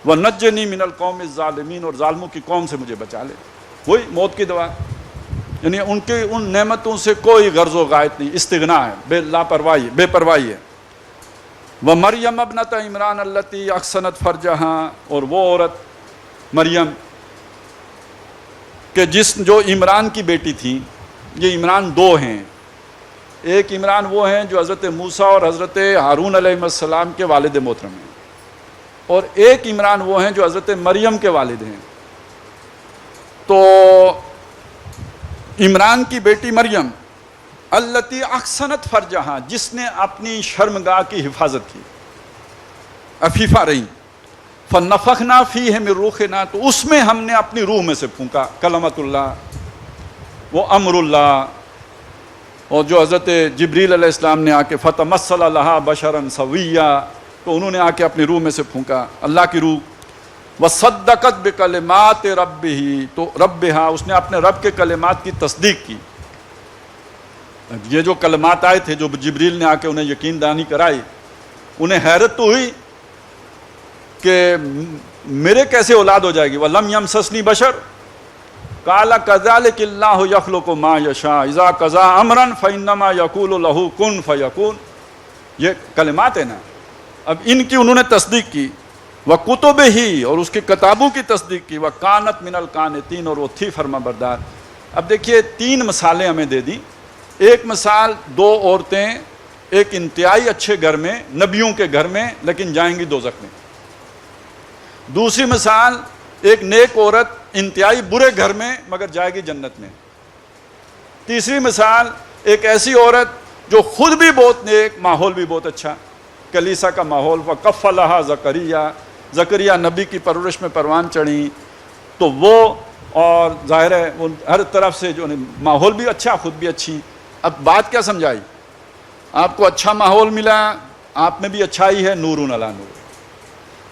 ونجنی من القوم الظالمین، اور ظالموں کی قوم سے مجھے بچا لے. وہی موت کی دعا. یعنی ان کے ان نعمتوں سے کوئی غرض و غایت نہیں، استغنا ہے، بے لاپرواہی، بے پرواہی ہے. ومریم ابنۃ عمران التی احصنت فرجہا، اور وہ عورت مریم کہ جو عمران کی بیٹی تھی. یہ عمران دو ہیں. ایک عمران وہ ہیں جو حضرت موسیٰ اور حضرت ہارون علیہ السلام کے والد محترم ہیں، اور ایک عمران وہ ہیں جو حضرت مریم کے والد ہیں. تو عمران کی بیٹی مریم التی احصنت فرجہا، جس نے اپنی شرمگاہ کی حفاظت کی، عفیفہ رہی. فنفخنا فیہ من روحنا، تو اس میں ہم نے اپنی روح میں سے پھونکا. کلمۃ اللہ، وہ امر اللہ. اور جو حضرت جبریل علیہ السلام نے آ کے فتمثل لہا بشرا سویا، تو انہوں نے آ کے اپنی روح میں سے پھونکا اللہ کی روح. وصدقت بکلمات ربہ، تو ربہا، اس نے اپنے رب کے کلمات کی تصدیق کی. یہ جو کلمات آئے تھے جو جبریل نے آ کے انہیں یقین دانی کرائی، انہیں حیرت تو ہوئی کہ میرے کیسے اولاد ہو جائے گی. وَلَمْ يَمْسَسْنِي بَشَرٌ قَالَ كَذَلِكَ اللَّهُ يَخْلُقُ مَا يَشَاءُ إِذَا قَضَىٰ أَمْرًا فَإِنَّمَا يَقُولُ لَهُ كُن فَيَكُونُ. یہ کلمات ہیں نا. اب ان کی انہوں نے تصدیق کی. وَكُتُبِهِ، اور اس کی کتابوں کی تصدیق کی. وَكَانَتْ مِنَ الْقَانِتِينَ، اور وہ تھی فرما بردار. اب دیکھیے تین مثالیں ہمیں دے دیں. ایک مثال دو عورتیں ایک انتہائی اچھے گھر میں، نبیوں کے گھر میں، لیکن جائیں گی دوزخ میں. دوسری مثال ایک نیک عورت انتہائی برے گھر میں مگر جائے گی جنت میں. تیسری مثال ایک ایسی عورت جو خود بھی بہت نیک، ماحول بھی بہت اچھا، کلیسا کا ماحول. وَكَفَّلَهَا زکریا، زکریا نبی کی پرورش میں پروان چڑھی. تو وہ، اور ظاہر ہے وہ ہر طرف سے جو ماحول بھی اچھا، خود بھی اچھی. اب بات کیا سمجھائی؟ آپ کو اچھا ماحول ملا، آپ میں بھی اچھائی ہے، نور علی نور.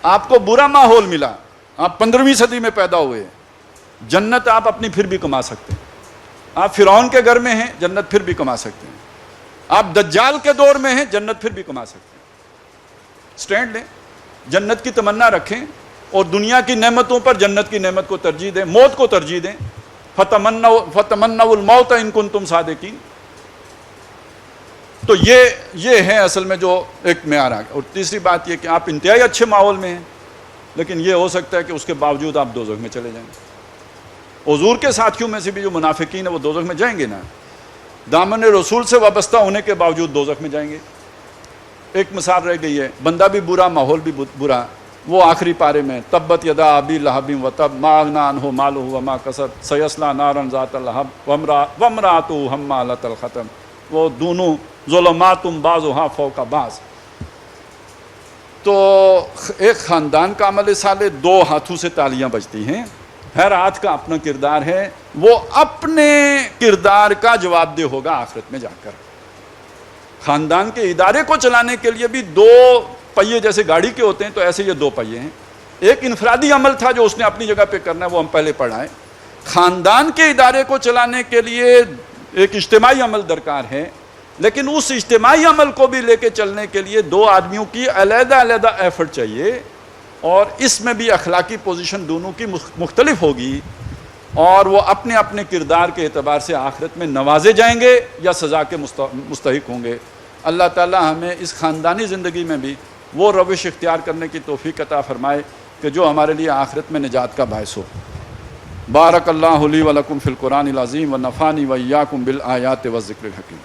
آپ کو برا ماحول ملا, آپ 15ویں صدی میں پیدا ہوئے, جنت آپ اپنی پھر بھی کما سکتے ہیں. آپ فرعون کے گھر میں ہیں, جنت پھر بھی کما سکتے ہیں. آپ دجال کے دور میں ہیں, جنت پھر بھی کما سکتے ہیں. سٹینڈ لیں, جنت کی تمنا رکھیں اور دنیا کی نعمتوں پر جنت کی نعمت کو ترجیح دیں, موت کو ترجیح دیں. فتمنوا الموت ان کنتم صادقین. تو یہ ہے اصل میں جو ایک معیار ہے. اور تیسری بات یہ کہ آپ انتہائی اچھے ماحول میں ہیں, لیکن یہ ہو سکتا ہے کہ اس کے باوجود آپ دوزخ میں چلے جائیں. حضور کے ساتھیوں میں سے بھی جو منافقین ہیں وہ دوزخ میں جائیں گے نا, دامن رسول سے وابستہ ہونے کے باوجود دوزخ میں جائیں گے. ایک مثال رہ گئی ہے, بندہ بھی برا, ماحول بھی برا. وہ آخری پارے میں تبت یدا ابی لہب وتب ما اغنی عنہ مالہ وما کسب سیصلی نارا ذات لہب وامرأتہ حمالۃ الحطب. وہ دونوں ظلمات بعضھا فوق بعض. تو ایک خاندان کا عمل صالح, 2 ہاتھوں سے تالیاں بجتی ہیں. ہر ہاتھ کا اپنا کردار ہے, وہ اپنے کردار کا جواب دہ ہوگا آخرت میں جا کر. خاندان کے ادارے کو چلانے کے لیے بھی 2 پہیے جیسے گاڑی کے ہوتے ہیں, تو ایسے یہ 2 پہیے ہیں. ایک انفرادی عمل تھا جو اس نے اپنی جگہ پہ کرنا ہے, وہ ہم پہلے پڑھائیں. خاندان کے ادارے کو چلانے کے لیے ایک اجتماعی عمل درکار ہے, لیکن اس اجتماعی عمل کو بھی لے کے چلنے کے لیے 2 آدمیوں کی علیحدہ علیحدہ ایفرٹ چاہیے, اور اس میں بھی اخلاقی پوزیشن دونوں کی مختلف ہوگی, اور وہ اپنے اپنے کردار کے اعتبار سے آخرت میں نوازے جائیں گے یا سزا کے مستحق ہوں گے. اللہ تعالی ہمیں اس خاندانی زندگی میں بھی وہ روش اختیار کرنے کی توفیق عطا فرمائے کہ جو ہمارے لیے آخرت میں نجات کا باعث ہو. بارک اللہ لی و لکم فی القرآن العظیم و نفعنی و ایاکم بالآیات والذکر الحکیم.